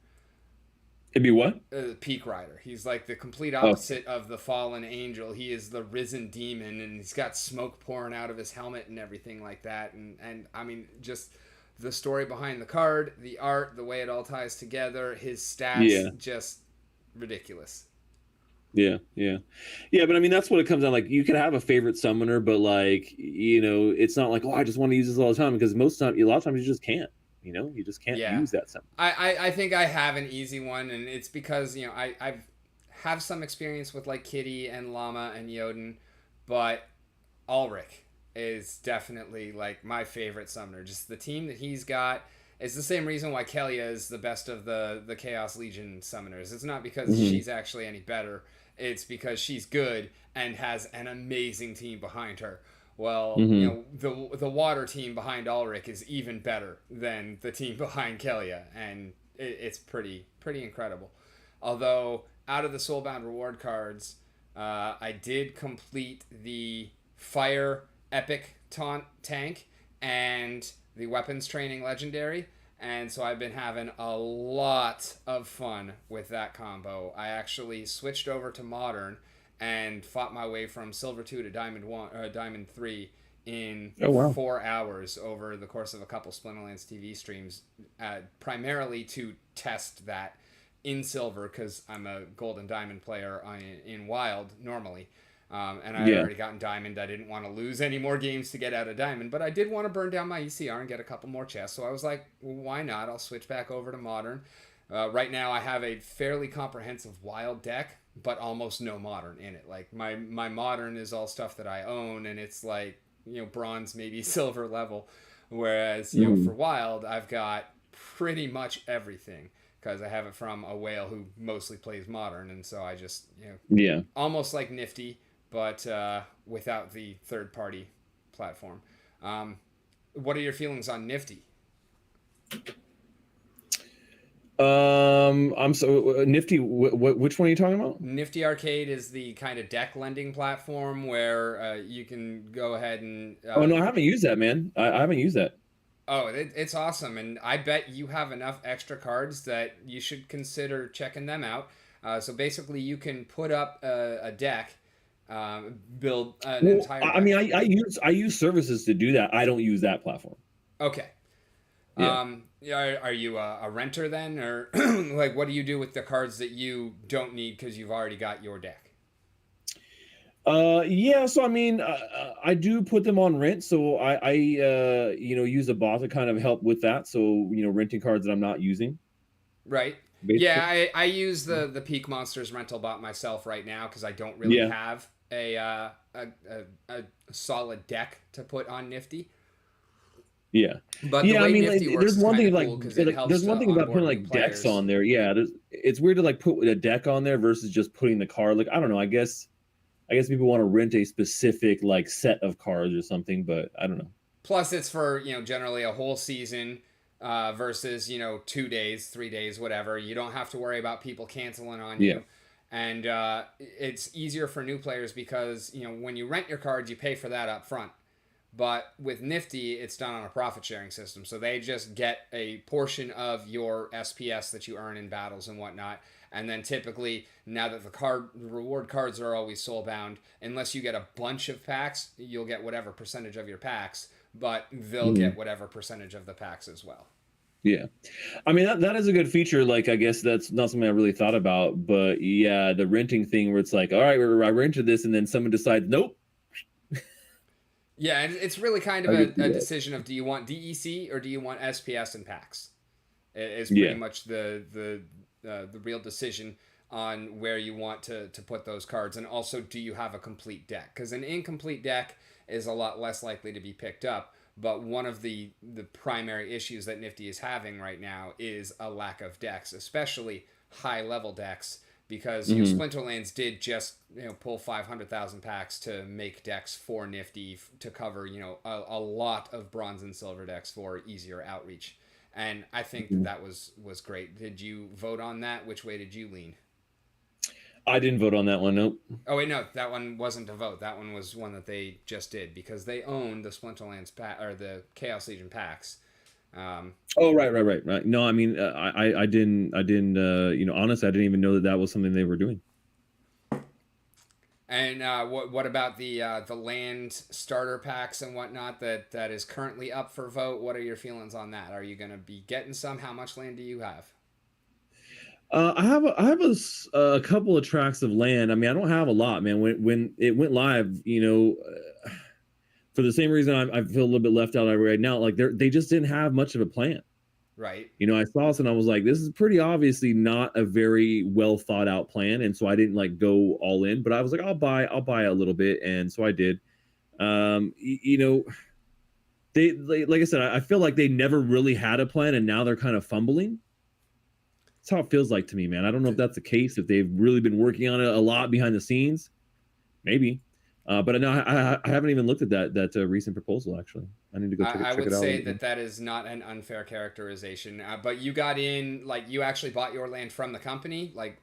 It'd be what? Peak Rider. He's like the complete Oh, opposite of the fallen angel. He is the risen demon, and he's got smoke pouring out of his helmet and everything like that. And I mean, just the story behind the card, the art, the way it all ties together, his yeah. stats, just ridiculous. Yeah, yeah, yeah. But I mean, that's what it comes down. Like, you can have a favorite summoner, but like, it's not like, oh, I just want to use this all the time because a lot of times you just can't. You just can't Yeah, use that summoner. I think I have an easy one, and it's because I've have some experience with like Kitty and Llama and Yoden, but Ulrich is definitely like my favorite summoner. Just the team that he's got. It's the same reason why Kelia is the best of the Chaos Legion summoners. It's not because Mm-hmm. she's actually any better. It's because she's good and has an amazing team behind her. Well, Mm-hmm. the water team behind Ulrich is even better than the team behind Kelia, and it's pretty incredible. Although out of the Soulbound reward cards, I did complete the Fire Epic Taunt Tank and the Weapons Training Legendary, and so I've been having a lot of fun with that combo. I actually switched over to Modern and fought my way from Silver 2 to Diamond 1, Diamond 3 in Oh wow. 4 hours over the course of a couple Splinterlands TV streams, primarily to test that in Silver because I'm a Gold and Diamond player in Wild normally. And I had Yeah. already gotten Diamond. I didn't want to lose any more games to get out of Diamond, but I did want to burn down my ECR and get a couple more chests. So I was like, well, why not? I'll switch back over to Modern. Right now, I have a fairly comprehensive Wild deck, but almost no Modern in it. Like my Modern is all stuff that I own, and it's like bronze, maybe silver level. Whereas for Wild, I've got pretty much everything because I have it from a whale who mostly plays Modern, and so I just Yeah. almost like Nifty, but without the third party platform. What are your feelings on Nifty? I'm so Nifty. Which one are you talking about? Nifty Arcade is the kind of deck lending platform where you can go ahead and Oh no, I haven't used that, man. I haven't used that. oh, it's awesome, and I bet you have enough extra cards that you should consider checking them out. So basically, you can put up a deck, build an Well, entire I deck. mean, I use services to do that. I don't use that platform. Okay. Yeah. Yeah, are you a renter then, or like what do you do with the cards that you don't need because you've already got your deck? Yeah. So I mean, I do put them on rent. So I use a bot to kind of help with that. So renting cards that I'm not using, Right. Yeah, basically. I use the Peak Monsters rental bot myself right now because I don't really Yeah. have a solid deck to put on Nifty. Yeah. But the Yeah. I way mean, like, Nifty works is kind of cool because it there's helps one to thing about putting onboard new like decks players. on there. Yeah. It's weird to like put a deck on there versus just putting the card. Like, I don't know. I guess people want to rent a specific like set of cards or something, but I don't know. Plus, it's for generally a whole season versus 2 days, 3 days, whatever. You don't have to worry about people canceling on Yeah. you, and it's easier for new players because when you rent your cards, you pay for that up front. But with Nifty, it's done on a profit sharing system. So they just get a portion of your SPS that you earn in battles and whatnot. And then typically, now that the reward cards are always soul bound, unless you get a bunch of packs, you'll get whatever percentage of your packs, but they'll get Mhm. whatever percentage of the packs as well. Yeah. I mean, that is a good feature. Like, I guess that's not something I really thought about, but yeah, the renting thing where it's like, all right, I rented this, and then someone decides, nope, Yeah, and it's really kind of I could see a that. decision of do you want DEC or do you want SPS and packs? Is pretty Yeah. much the real decision on where you want to put those cards, and also do you have a complete deck? Because an incomplete deck is a lot less likely to be picked up. But one of the primary issues that Nifty is having right now is a lack of decks, especially high level decks. Because Hmm. Splinterlands did just pull 500,000 packs to make decks for Nifty to cover a lot of bronze and silver decks for easier outreach, and I think that Hmm. that was great. Did you vote on that? Which way did you lean? I didn't vote on that one. Nope. Oh wait, no, that one wasn't a vote. That one was one that they just did because they own the Splinterlands pack or the Chaos Legion packs. Um, Oh, right. No, I mean, I didn't. Honestly, I didn't even know that was something they were doing. and what about the land starter packs and whatnot that is currently up for vote? What are your feelings on that? Are you going to be getting some? How much land do you have? I have a couple of tracts of land. I mean, I don't have a lot, man. When it went live, for the same reason I feel a little bit left out right now. Like they just didn't have much of a plan. Right. I saw this and I was like, this is pretty obviously not a very well thought out plan, and so I didn't like go all in. But I was like, I'll buy a little bit, and so I did. They like I said, I feel like they never really had a plan, and now they're kind of fumbling. That's how it feels like to me, man. I don't know if that's the case, if they've really been working on it a lot behind the scenes, maybe. But no, I haven't even looked at that recent proposal. Actually, I need to go I check would it out. say that is not an unfair characterization. But you got in, like, you actually bought your land from the company, like,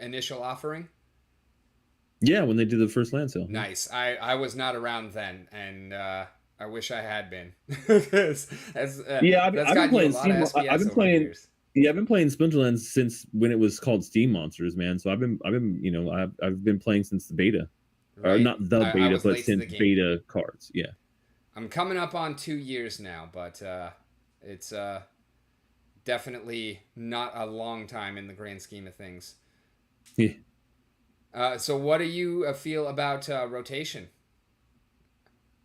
initial offering. Yeah, when they did the first land sale. Nice. I was not around then, and I wish I had been. Yeah, That's I've been gotten you a playing lot of Steam. I've SPS been over the playing. years. Yeah, I've been playing Splinterlands since when it was called Steam Monsters, man. So I've been playing since the beta, or Right. not the I beta, was but late to the since game. beta cards. Yeah. I'm coming up on 2 years now, but it's definitely not a long time in the grand scheme of things. Yeah. So, what do you feel about rotation?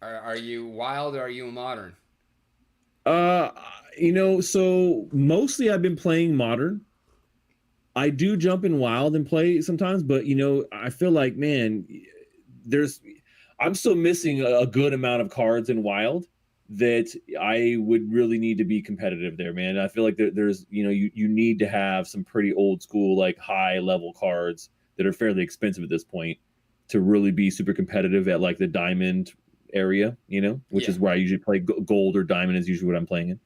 Are you wild or are you modern? Uh, so mostly I've been playing modern. I do jump in wild and play sometimes, but I feel like, man, there's I'm still missing a good amount of cards in wild that I would really need to be competitive there, man. I feel like there's you need to have some pretty old school like high level cards that are fairly expensive at this point to really be super competitive at like the diamond area, which Yeah. is where I usually play. Gold or diamond is usually what I'm playing in.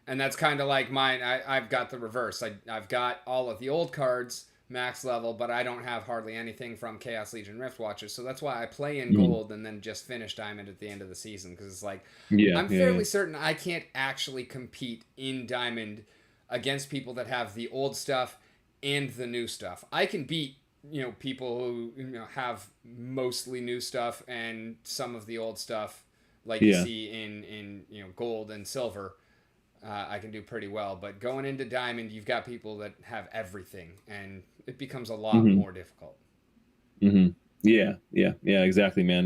And that's kind of like mine. I've got the reverse. I've got all of the old cards max level, but I don't have hardly anything from Chaos Legion Rift Watchers. So that's why I play in Mhm. gold and then just finish diamond at the end of the season. Because it's like, Yeah, I'm yeah, yeah. fairly certain I can't actually compete in diamond against people that have the old stuff and the new stuff. I can beat, people who, have mostly new stuff and some of the old stuff like you Yeah. see in gold and silver. I can do pretty well. But going into diamond, you've got people that have everything, and it becomes a lot Hmm. more difficult. Hmm. Yeah, yeah, yeah, exactly, man.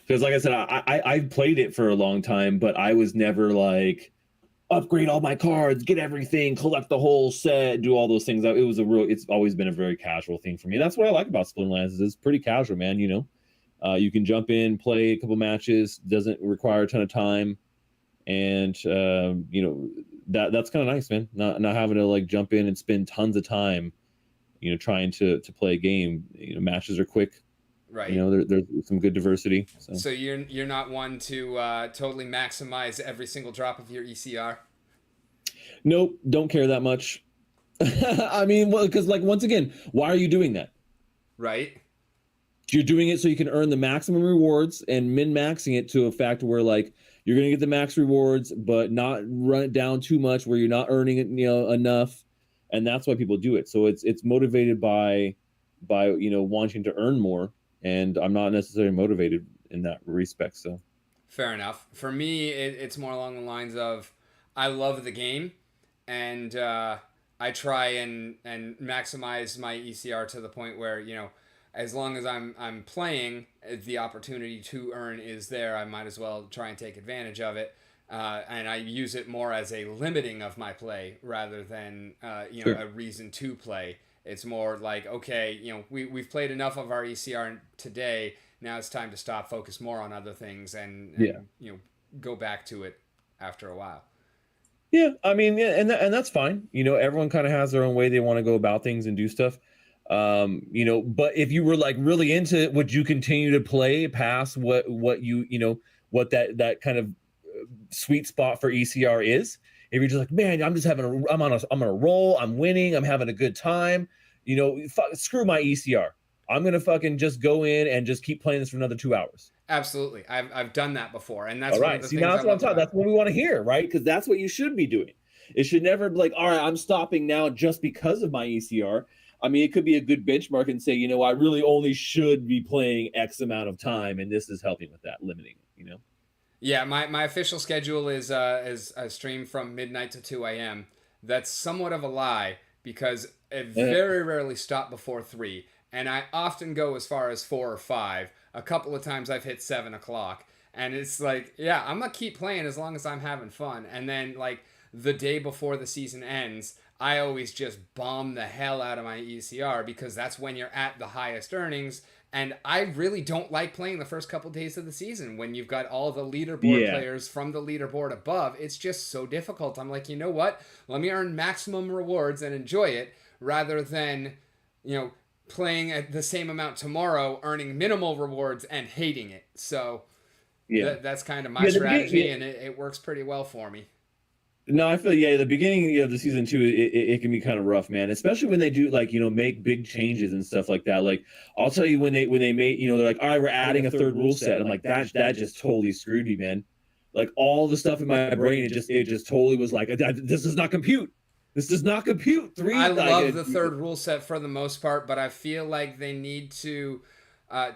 Because like I said, I've played it for a long time, but I was never like upgrade all my cards, get everything, collect the whole set, do all those things. It's always been a very casual thing for me. That's what I like about Splinterlands is it's pretty casual, man. You can jump in, play a couple matches, doesn't require a ton of time, and that's kind of nice, man. Not having to like jump in and spend tons of time, trying to play a game. Matches are quick. Right. There's some good diversity. So So you're not one to totally maximize every single drop of your ECR, nope, don't care that much. I mean, well, because like once again, why are you doing that? right? You're doing it so you can earn the maximum rewards and min maxing it to a fact where like you're going to get the max rewards, but not run it down too much where you're not earning it, enough. And that's why people do it. So it's motivated by wanting to earn more. And I'm not necessarily motivated in that respect. So Fair enough. For me, it's more along the lines of I love the game, and I try and maximize my ECR to the point where as long as I'm playing, the opportunity to earn is there. I might as well try and take advantage of it. And I use it more as a limiting of my play rather than sure. a reason to play. It's more like, okay, we've played enough of our ECR today. Now it's time to stop, focus more on other things, and Yeah. go back to it after a while. Yeah, I mean, yeah, and that's fine. Everyone kind of has their own way they want to go about things and do stuff. But if you were like really into it, would you continue to play past what what that kind of sweet spot for ECR is? If you're just like, man, I'm on a roll, I'm winning, I'm having a good time, screw my ECR. I'm gonna fucking just go in and just keep playing this for another 2 hours. Absolutely, I've done that before, and that's All one of right. the See, now things I that's what I'm love talking. about That's it. what we want to hear, right? Because that's what you should be doing. It should never be like, all right, I'm stopping now just because of my ECR. I mean, it could be a good benchmark and say, I really only should be playing X amount of time, and this is helping with that, limiting it. Yeah, my official schedule is a stream from midnight to 2 a.m. That's somewhat of a lie because I Uh, very rarely stop before 3, and I often go as far as 4 or 5. A couple of times I've hit 7 o'clock, and it's like, yeah, I'm gonna keep playing as long as I'm having fun. And then like the day before the season ends, I always just bomb the hell out of my ECR because that's when you're at the highest earnings. And I really don't like playing the first couple days of the season when you've got all the leaderboard yeah, players from the leaderboard above. It's just so difficult. I'm like, you know what? Let me earn maximum rewards and enjoy it rather than, you know, playing at the same amount tomorrow, earning minimal rewards and hating it. So yeah, that's kind of my yeah. The beginning, strategy, yeah. and it works pretty well for me. No, I feel the beginning of the season two, it can be kind of rough, man. Especially when they do like make big changes and stuff like that. Like I'll tell you when they made they're like, all right, we're adding a third rule set. I'm like that just totally screwed me, man. Like all the stuff in my brain, it just totally was like this does not compute. This does not compute. I Three like love the third rule set for the most part, but I feel like they need to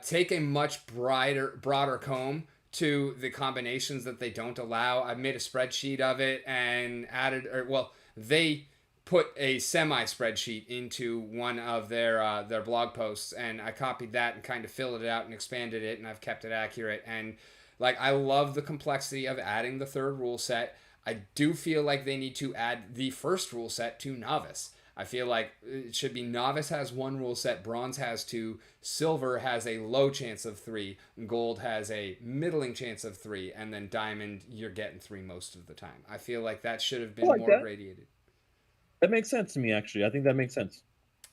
take a much broader comb to the combinations that they don't allow. I've made a spreadsheet of it and added, or well, they put a semi spreadsheet into one of their blog posts, and I copied that and kind of filled it out and expanded it, and I've kept it accurate. And like, I love the complexity of adding the third rule set. I do feel like they need to add the first rule set to novice. I feel like it should be novice has one rule set, bronze has two, silver has a low chance of three, gold has a middling chance of three, and then diamond you're getting three most of the time. I feel like that should have I been like more that. gradated. That makes sense to me actually. I think that makes sense.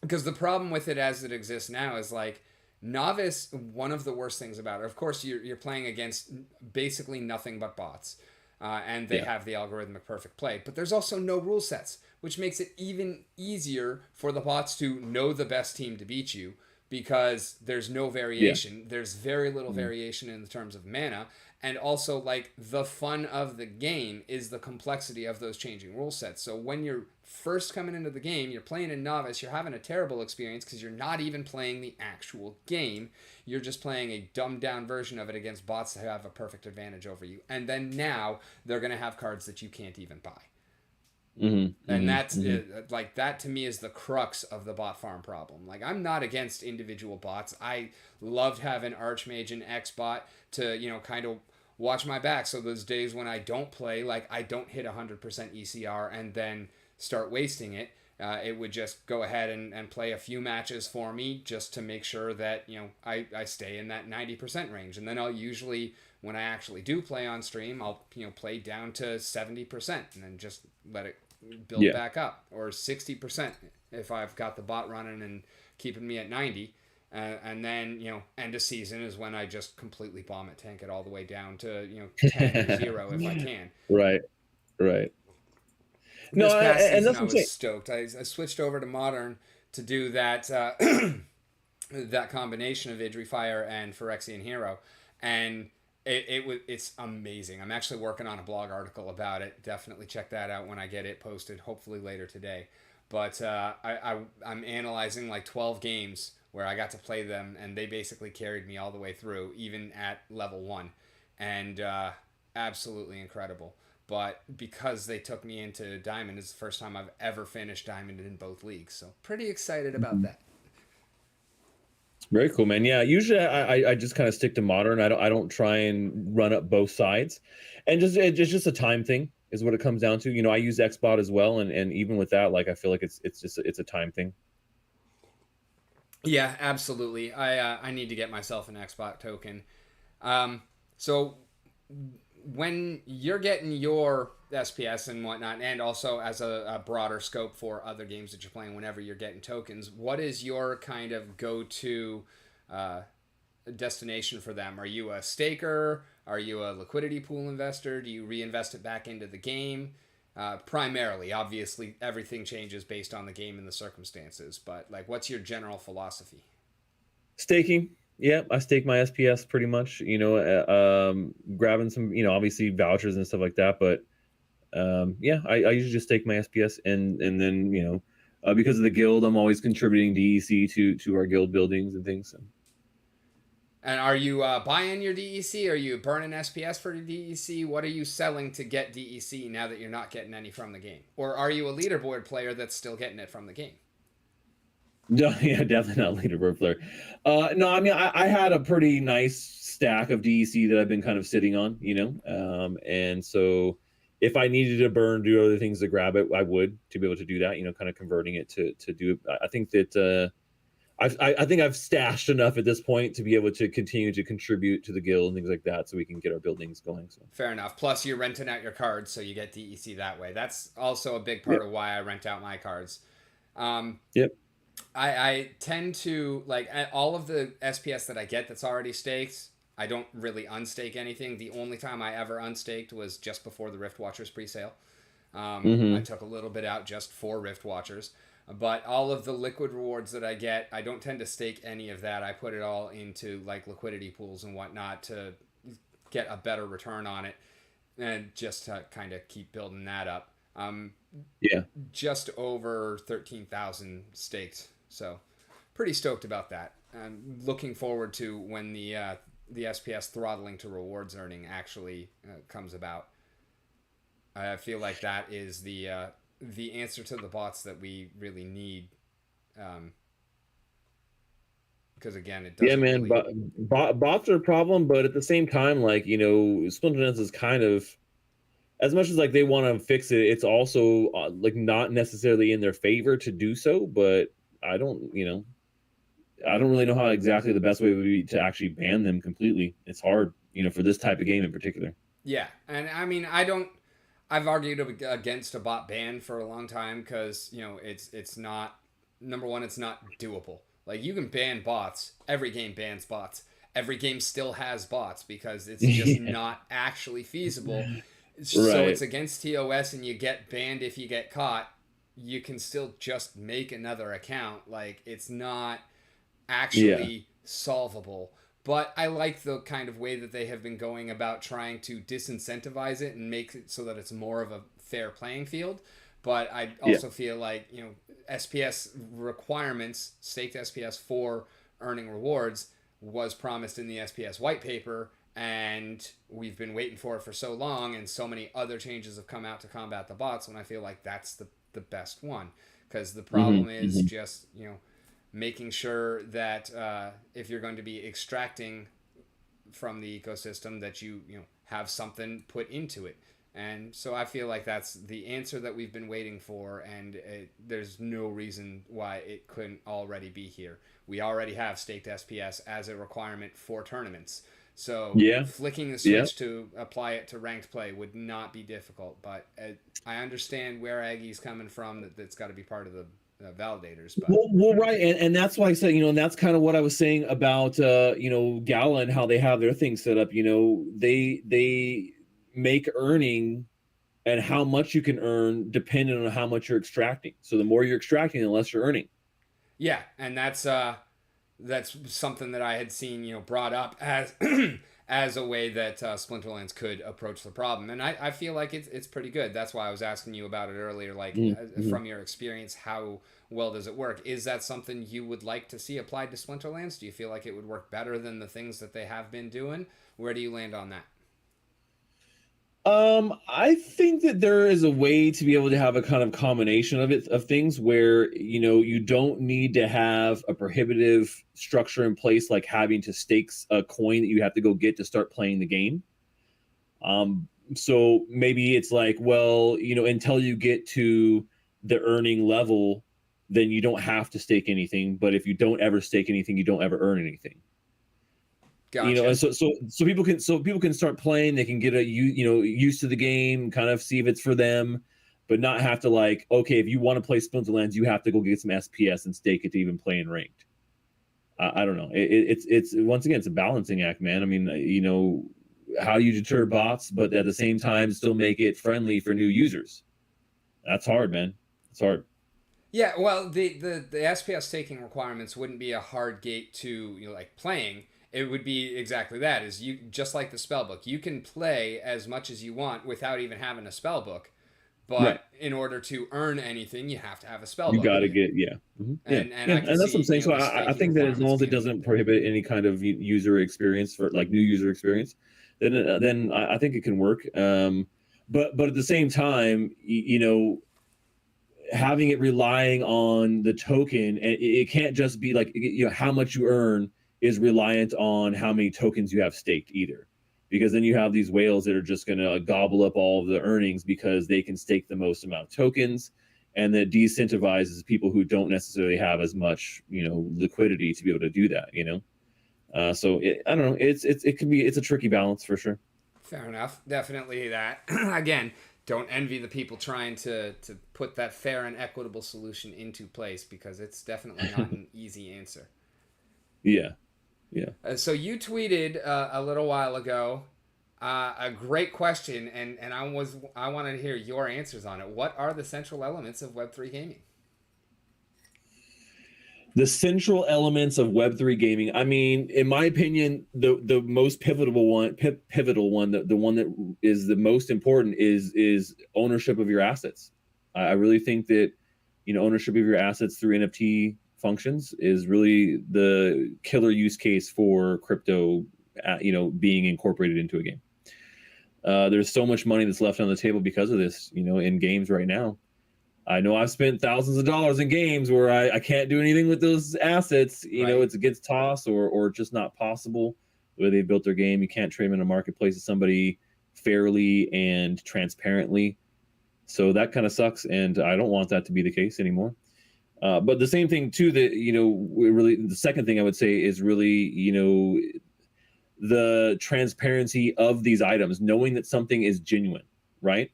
Because the problem with it as it exists now is like novice, one of the worst things about it, of course, you're playing against basically nothing but bots. and they Yeah. have the algorithmic perfect play. But there's also no rule sets, which makes it even easier for the bots to know the best team to beat you because there's no Yeah. variation. There's very little Mhm. variation in the terms of mana. And also, like, the fun of the game is the complexity of those changing rule sets. So when you're first coming into the game, you're playing in novice, you're having a terrible experience because you're not even playing the actual game. You're just playing a dumbed down version of it against bots that have a perfect advantage over you. And then now they're going to have cards that you can't even buy. Mhm. And Mhm. that's Mhm. like that to me is the crux of the bot farm problem. Like, I'm not against individual bots. I loved having Archmage and Xbot to, kind of watch my back. So those days when I don't play, like, I don't hit 100% ECR and then start wasting it. It would just go ahead and play a few matches for me just to make sure that, I stay in that 90% range. And then I'll usually, when I actually do play on stream, I'll, play down to 70% and then just let it build Yeah. back up, or 60% if I've got the bot running and keeping me at 90. And then, end of season is when I just completely bomb it, tank it all the way down to, 10 or 0 if I can. Right. Right. No, This past and season, that's I what I'm was saying. stoked. I switched over to Modern to do that that combination of Idri Fire and Phyrexian Hero. And it's amazing. I'm actually working on a blog article about it. Definitely check that out when I get it posted, hopefully later today. But I'm analyzing like 12 games where I got to play them, and they basically carried me all the way through, even at level 1. And absolutely incredible. But because they took me into Diamond, it's the first time I've ever finished Diamond in both leagues. So pretty excited about Mhm. that. Very cool, man. Yeah, usually I just kind of stick to modern. I don't try and run up both sides, and it's just a time thing is what it comes down to. I use Xbot as well, and even with that, like I feel like it's a time thing. Yeah, absolutely. I need to get myself an Xbox token. Um, so when you're getting your SPS and whatnot, and also as a broader scope for other games that you're playing, whenever you're getting tokens, what is your kind of go-to uh, destination for them? Are you a staker? Are you a liquidity pool investor? Do you reinvest it back into the game? Primarily, obviously, everything changes based on the game and the circumstances. But like, what's your general philosophy? Staking. Yeah, I stake my SPS pretty much. Grabbing some, obviously vouchers and stuff like that. But yeah, I usually just stake my SPS, and then because of the guild, I'm always contributing DEC to our guild buildings and things. So. And are you buying your DEC? Are you burning SPS for DEC? What are you selling to get DEC now that you're not getting any from the game? Or are you a leaderboard player that's still getting it from the game? No, yeah, definitely not leaderboard player. No, I mean, I had a pretty nice stack of DEC that I've been kind of sitting on, and so if I needed to burn, do other things to grab it, I would to be able to do that, kind of converting it to do it. I think that I think I've stashed enough at this point to be able to continue to contribute to the guild and things like that, so we can get our buildings going. So, Fair enough. Plus, you're renting out your cards, so you get DEC that way. That's also a big part yep, of why I rent out my cards. Um, yep, I tend to like all of the SPS that I get that's already staked. I don't really unstake anything. The only time I ever unstaked was just before the Rift Watchers presale. I mm-hmm, took a little bit out just for Rift Watchers. But all of the liquid rewards that I get, I don't tend to stake any of that. I put it all into like liquidity pools and whatnot to get a better return on it and just to kind of keep building that up. yeah, Just over 13,000 staked. So pretty stoked about that. I'm looking forward to when the SPS throttling to rewards earning actually comes about. I feel like that is the answer to the bots that we really need. Um, because again, it yeah, doesn't man. really. Bots are a problem, but at the same time, like Splinterlands is kind of, as much as like they want to fix it, it's also like not necessarily in their favor to do so. But I don't, I don't really know how exactly the best way would be to actually ban them completely. It's hard, for this type of game in particular. Yeah, and I mean, I don't. I've argued against a bot ban for a long time because it's not, number one, it's not doable. Like, you can ban bots. Every game bans bots. Every game still has bots because it's just Yeah. not actually feasible. So it's Right. against TOS and you get banned if you get caught, you can still just make another account. Like, it's not Yeah. actually solvable. But I like the kind of way that they have been going about trying to disincentivize it and make it so that it's more of a fair playing field. But I Yeah. also feel like, SPS requirements, staked SPS for earning rewards, was promised in the SPS white paper, and we've been waiting for it for so long, and so many other changes have come out to combat the bots, and I feel like that's the best one. Because the problem is Hmm. just, making sure that if you're going to be extracting from the ecosystem, that you have something put into it. And so I feel like that's the answer that we've been waiting for, and there's no reason why it couldn't already be here. We already have staked SPS as a requirement for tournaments. So Yeah. flicking the Yeah. switch to apply it to ranked play would not be difficult, but I understand where Aggie's coming from, that's got to be part of the validators, but Right, and that's why I said, and that's kind of what I was saying about, Gala and how they have their thing set up. They make earning and how much you can earn depending on how much you're extracting. So the more you're extracting, the less you're earning. yeah, and that's something that I had seen, brought up as as a way that Splinterlands could approach the problem, and I feel like it's pretty good. That's why I was asking you about it earlier. Like, Mm-hmm. from your experience, how well does it work? Is that something you would like to see applied to Splinterlands? Do you feel like it would work better than the things that they have been doing? Where do you land on that? I think that there is a way to be able to have a kind of combination of things where you don't need to have a prohibitive structure in place, like having to stake a coin that you have to go get to start playing the game. So maybe it's like, well, until you get to the earning level, then you don't have to stake anything. But if you don't ever stake anything, you don't ever earn anything. Gotcha. And so people can start playing. They can get used to the game, kind of see if it's for them, but not have to, like, okay, if you want to play Splinterlands, you have to go get some SPS and stake it to even play in ranked. I don't know. It's once again, it's a balancing act, man. I mean, how you deter bots, but at the same time still make it friendly for new users. That's hard, man. It's hard. Yeah, well, the SPS taking requirements wouldn't be a hard gate to, like, playing. It would be exactly that. Is you just like the spell book, you can play as much as you want without even having a spell book, Right. but in order to earn anything, you have to have a spell You book. got to get, yeah. Yeah, And yeah, I could and that's what I'm see, saying. So the I staking think that as long requirements as it being doesn't prohibit any kind of user experience, for like new user experience, then I think it can work. But at the same time, having it relying on the token, and it can't just be like, how much you earn is reliant on how many tokens you have staked either, because then you have these whales that are just going to gobble up all of the earnings because they can stake the most amount of tokens, and that decentivizes people who don't necessarily have as much liquidity to be able to do that. So I don't know, it's a tricky balance for sure. fair enough. Definitely that. Again, don't envy the people trying to put that fair and equitable solution into place, because it's definitely not an easy answer. Yeah, yeah. So you tweeted a little while ago a great question, and I wanted to hear your answers on it. What are the central elements of Web3 gaming? The central elements of Web3 gaming. I mean, in my opinion, the most pivotal one, the one that is the most important is ownership of your assets. I really think that ownership of your assets through NFT functions is really the killer use case for crypto, being incorporated into a game. There's so much money that's left on the table because of this, in games right now. I know I've spent thousands of dollars in games where I can't do anything with those assets. Right. It gets tossed or just not possible. The way they built their game, you can't trade them in a marketplace to somebody fairly and transparently. So that kind of sucks, and I don't want that to be the case anymore. But the same thing too, that really, the second thing I would say is really the transparency of these items, knowing that something is genuine, right?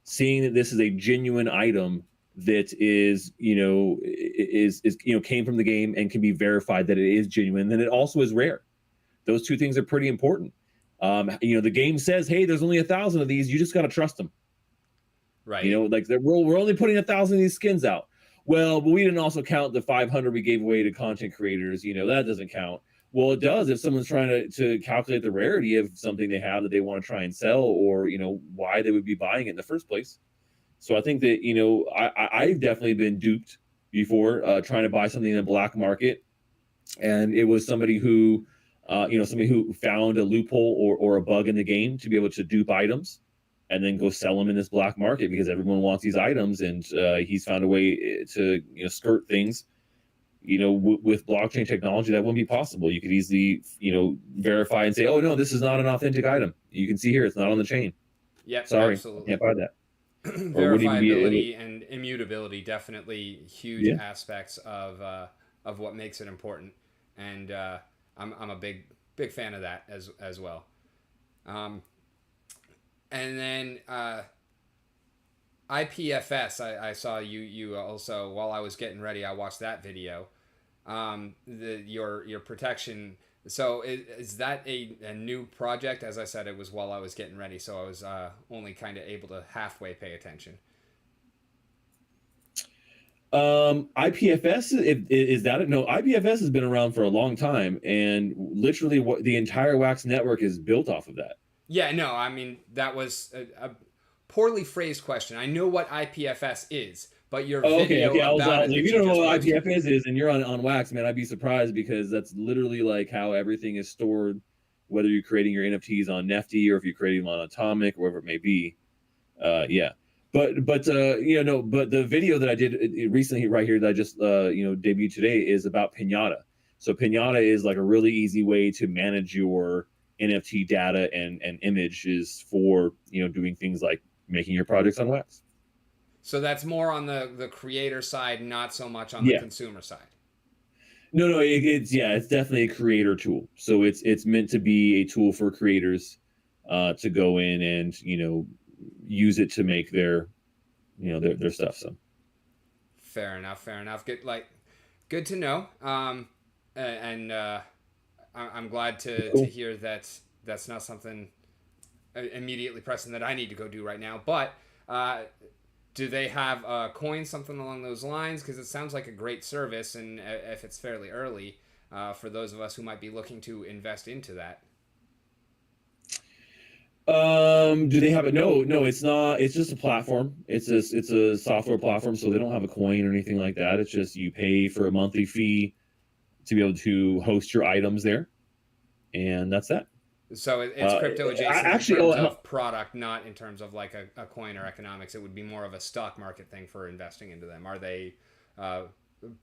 Seeing that this is a genuine item that is came from the game and can be verified that it is genuine, then it also is rare. Those two things are pretty important. The game says, hey, there's only 1,000 of these. You just got to trust them. Right. Like we're only putting 1,000 of these skins out. Well, but we didn't also count the 500 we gave away to content creators. That doesn't count. Well, it does if someone's trying to calculate the rarity of something they have that they want to try and sell, or why they would be buying it in the first place. So I think that I've definitely been duped before, trying to buy something in the black market, and it was somebody who found a loophole or a bug in the game to be able to dupe items and then go sell them in this black market because everyone wants these items, and he's found a way to skirt things. With blockchain technology, that wouldn't be possible. You could easily verify and say, oh no, this is not an authentic item. You can see here it's not on the chain. Yep, Sorry, absolutely. can't buy that. Verifiability and immutability, definitely huge aspects of what makes it important, and I'm a big fan of that as well. And then IPFS, I saw you also while I was getting ready. I watched that video. Your protection. So is that a new project? As I said, it was while I was getting ready, so I was only kind of able to halfway pay attention. IPFS is that it? No, IPFS has been around for a long time, and literally what the entire Wax network is built off of that. Yeah, no, I mean that was a poorly phrased question. I know what IPFS is, but your video okay. about it. If you don't know what IPFS is and you're on Wax, man, I'd be surprised, because that's literally like how everything is stored, whether you're creating your NFTs on Nifty or if you're creating them on Atomic, wherever it may be. Yeah. But the video that I did recently right here that I just debuted today is about Pinata. So Pinata is like a really easy way to manage your NFT data and images for doing things like making your projects on Wax. So that's more on the creator side, not so much on the consumer side. No, it's definitely a creator tool. So it's meant to be a tool for creators to go in and use it to make their their stuff. So fair enough. Good to know. And I'm glad to hear that that's not something immediately pressing that I need to go do right now. But do they have a coin, something along those lines? Because it sounds like a great service, and if it's fairly early, for those of us who might be looking to invest into that. Do they have it? No, it's not. It's just a platform. It's a software platform, so they don't have a coin or anything like that. It's just you pay for a monthly fee to be able to host your items there, and that's that. So it's crypto adjacent in terms of product, not in terms of like a coin or economics. It would be more of a stock market thing for investing into them. Are they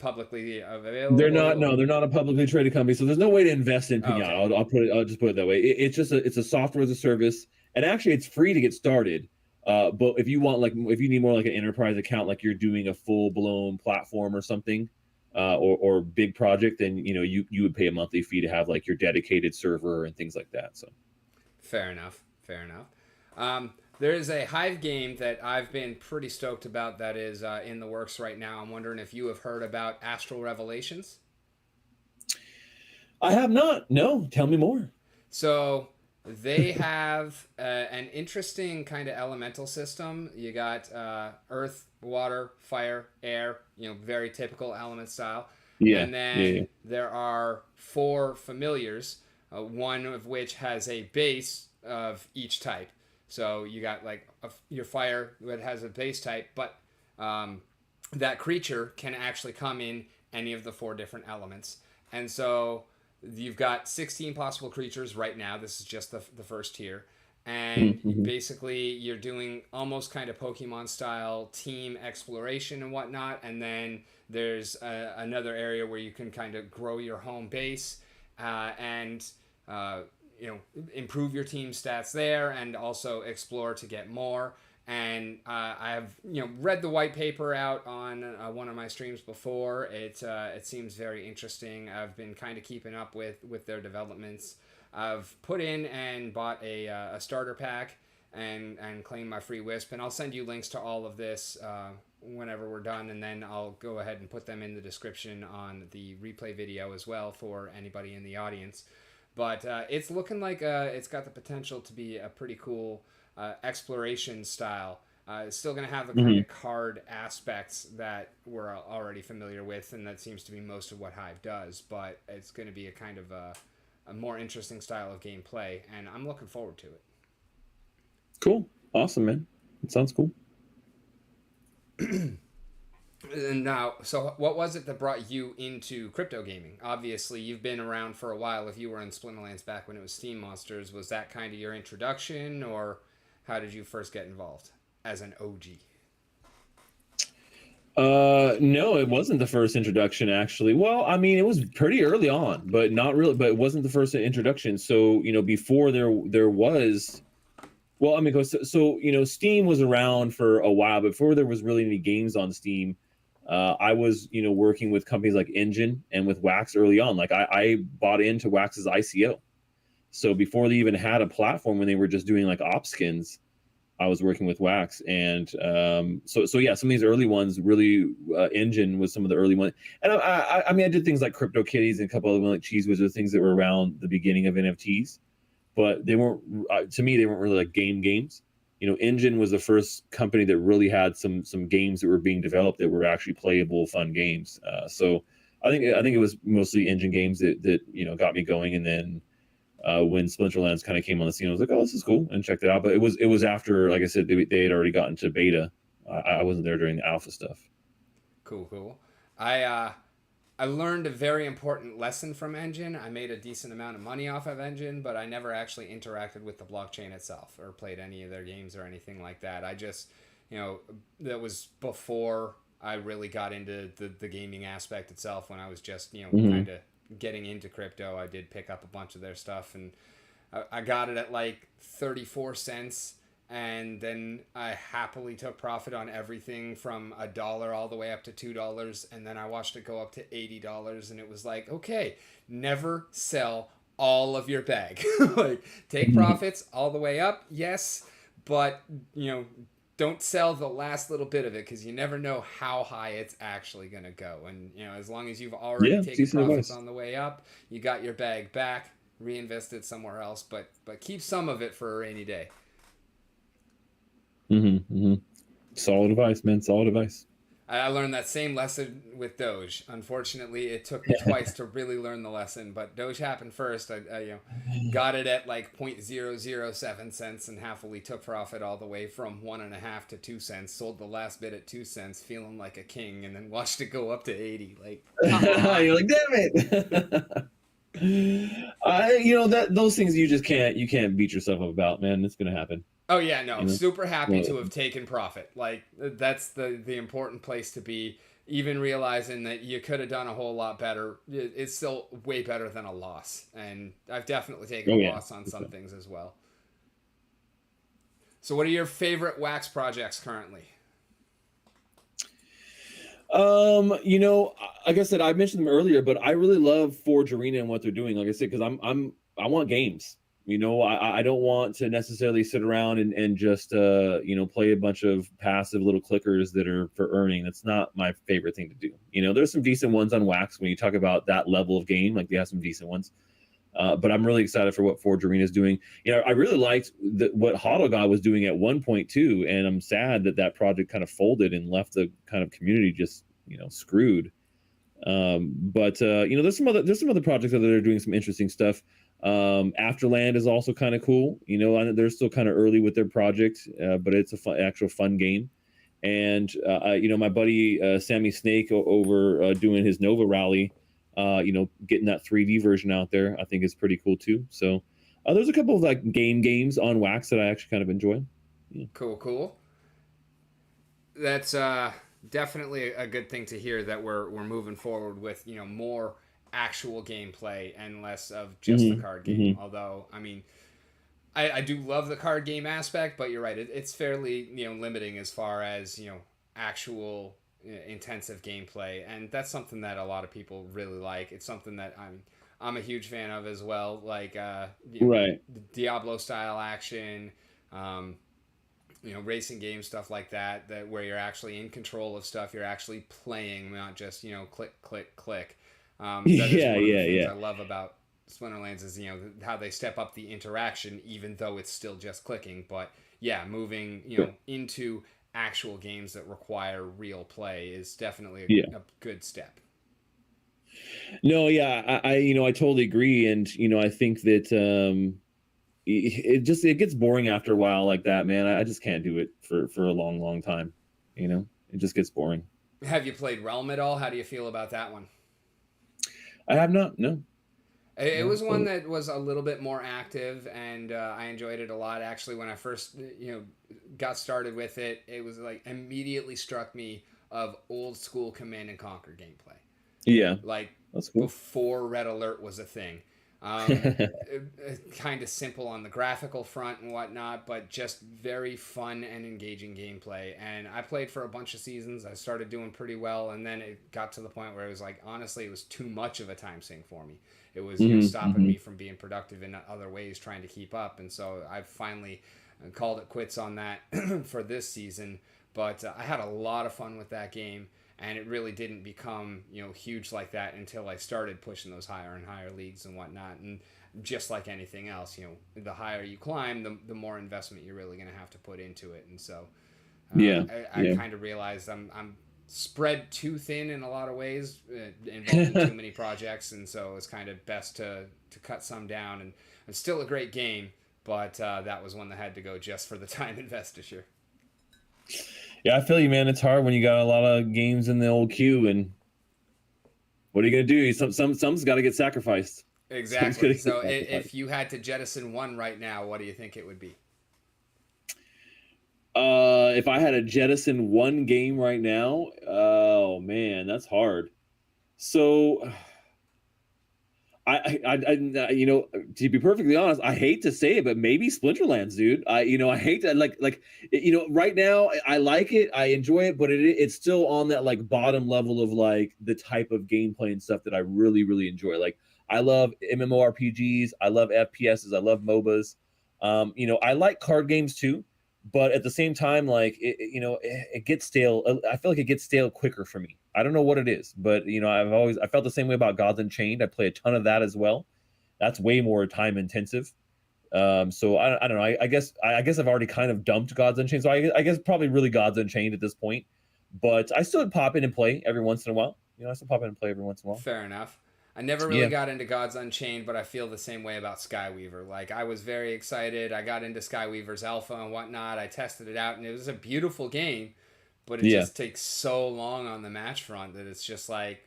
publicly available? They're not. No, they're not a publicly traded company, so there's no way to invest in Pinata. Okay. I'll just put it that way. It's a software as a service, and actually it's free to get started. But if you need more like an enterprise account, like you're doing a full blown platform or something, or big project, then you would pay a monthly fee to have like your dedicated server and things like that. So fair enough. There is a Hive game that I've been pretty stoked about that is in the works right now. I'm wondering if you have heard about Astral Revelations. I have not. No, tell me more. So they have an interesting kind of elemental system. You got earth, water, fire, air, very typical element style. Yeah. And then there are 4 familiars, one of which has a base of each type. So you got like your fire that has a base type, but that creature can actually come in any of the 4 different elements. And so you've got 16 possible creatures right now. This is just the first tier. And basically you're doing almost kind of Pokemon style team exploration and whatnot. And then there's another area where you can kind of grow your home base and improve your team stats there, and also explore to get more. And I have read the white paper out on one of my streams before. It seems very interesting. I've been kind of keeping up with their developments. I've put in and bought a starter pack and claimed my free Wisp, and I'll send you links to all of this whenever we're done, and then I'll go ahead and put them in the description on the replay video as well for anybody in the audience. but it's looking like it's got the potential to be a pretty cool exploration style. It's still going to have the kind Hmm. of card aspects that we're already familiar with, and that seems to be most of what Hive does. But it's going to be a kind of a more interesting style of gameplay, and I'm looking forward to it. Cool. Awesome, man. It sounds cool. And now, so what was it that brought you into crypto gaming? Obviously, you've been around for a while. If you were in Splinterlands back when it was Steam Monsters, was that kind of your introduction, or how did you first get involved as an OG? No, it wasn't the first introduction actually. Well, I mean, it was pretty early on, but not really, but it wasn't the first introduction. So, before there was, well, I mean, Steam was around for a while before there was really any games on Steam. I was, working with companies like Engine and with Wax early on. Like I bought into Wax's ICO. So before they even had a platform, when they were just doing like op skins, I was working with Wax, and so yeah, some of these early ones really, Engine was some of the early ones, and I mean, I did things like Crypto Kitties and a couple of them like Cheese Wizard, things that were around the beginning of NFTs, but they weren't, to me they weren't really like games. Engine was the first company that really had some games that were being developed that were actually playable, fun games. So I think it was mostly Engine games that got me going, and then when Splinterlands kind of came on the scene, I was like, "Oh, this is cool," and checked it out. But it was after, like I said, they had already gotten to beta. I wasn't there during the alpha stuff. Cool, cool. I uh, I learned a very important lesson from Engine. I made a decent amount of money off of Engine, but I never actually interacted with the blockchain itself or played any of their games or anything like that. I just, that was before I really got into the gaming aspect itself. When I was just, Hmm. kind of getting into crypto, I did pick up a bunch of their stuff, and I got it at like 34 cents, and then I happily took profit on everything from $1 all the way up to $2, and then I watched it go up to $80, and it was like, okay, never sell all of your bag. Like, take profits all the way up, yes, but don't sell the last little bit of it, because you never know how high it's actually going to go. And as long as you've already Yeah, taken decent profits advice. on the way up, you got your bag back, reinvest it somewhere else, but keep some of it for a rainy day. Hmm. Hmm. Solid advice, man. Solid advice. I learned that same lesson with Doge. Unfortunately, it took me twice to really learn the lesson, but Doge happened first. I got it at like 0.007 cents and happily took profit all the way from 1.5 to 2 cents. Sold the last bit at 2 cents, feeling like a king, and then watched it go up to 80. Like, come You're on. like, damn it. That those things you can't beat yourself up about, man. It's gonna happen. Oh yeah, no. You know. Super happy Well, to have taken profit. Like, that's the important place to be. Even realizing that you could have done a whole lot better, it's still way better than a loss. And I've definitely taken oh a yeah. loss on some things as well. So, what are your favorite Wax projects currently? Like I said, I mentioned them earlier, but I really love Forge Arena and what they're doing. Like I said, because I want games. I don't want to necessarily sit around and just play a bunch of passive little clickers that are for earning. That's not my favorite thing to do. There's some decent ones on Wax when you talk about that level of game. Like they have some decent ones. But I'm really excited for what Forge Arena is doing. I really liked what Hodl God was doing at 1.2, and I'm sad that project kind of folded and left the kind of community just screwed. But there's some other projects that are doing some interesting stuff. Afterland is also kind of cool. They're still kind of early with their project, but it's a actual fun game. And my buddy Sammy Snake over doing his Nova Rally, getting that 3D version out there, I think is pretty cool too. So there's a couple of like games on Wax that I actually kind of enjoy. Yeah. Cool, cool. That's definitely a good thing to hear, that we're moving forward with more actual gameplay and less of just the Hmm. card game. Hmm. Although, I mean, I do love the card game aspect, but you're right. It's fairly limiting as far as actual intensive gameplay, and that's something that a lot of people really like. It's something that I'm a huge fan of as well. Like Right. the Diablo style action, um, racing games, stuff like that. That where you're actually in control of stuff. You're actually playing, not just click click click. That is Yeah. one of the Yeah. things Yeah. I love about Splinterlands is, how they step up the interaction, even though it's still just clicking. But yeah, moving, into actual games that require real play is definitely Yeah. a good step. No, yeah, I totally agree, and I think that it gets boring after a while like that, man. I just can't do it for a long, long time. It just gets boring. Have you played Realm at all? How do you feel about that one? I have not. No, It no. was one that was a little bit more active, and I enjoyed it a lot. Actually, when I first, got started with it, it was like immediately struck me of old school Command and Conquer gameplay, Yeah, like that's cool. before Red Alert was a thing. Kind of simple on the graphical front and whatnot, but just very fun and engaging gameplay. And I played for a bunch of seasons. I started doing pretty well, and then it got to the point where it was like, honestly, it was too much of a time sink for me. It was, stopping me from being productive in other ways, trying to keep up. And so I finally called it quits on that for this season. But I had a lot of fun with that game, and it really didn't become huge like that until I started pushing those higher and higher leagues and whatnot. And just like anything else, the higher you climb, the more investment you're really going to have to put into it. And so Yeah, I kind of realized I'm spread too thin in a lot of ways, involved in too many projects, and so it's kind of best to cut some down. And it's still a great game, but that was one that had to go just for the time investiture. Yeah, I feel you, man. It's hard when you got a lot of games in the old queue, and what are you gonna do? Some's got to get sacrificed. Exactly. So if you had to jettison one right now, what do you think it would be? If I had to jettison one game right now, oh man, that's hard. So to be perfectly honest, I hate to say it, but maybe Splinterlands, dude. I hate that, right now, I like it, I enjoy it, but it's still on that like bottom level of like the type of gameplay and stuff that I really, really enjoy. Like, I love MMORPGs, I love FPSs, I love MOBAs. I like card games too, but at the same time, like it gets stale. I feel like it gets stale quicker for me. I don't know what it is, but I felt the same way about Gods Unchained. I play a ton of that as well. That's way more time intensive. So I don't know. I guess I've already kind of dumped Gods Unchained. So I guess probably really Gods Unchained at this point. But I still pop in and play every once in a while. I still pop in and play every once in a while. Fair enough. I never really got into Gods Unchained, but I feel the same way about Skyweaver. Like, I was very excited. I got into Skyweaver's alpha and whatnot. I tested it out, and it was a beautiful game, but it just takes so long on the match front that it's just like,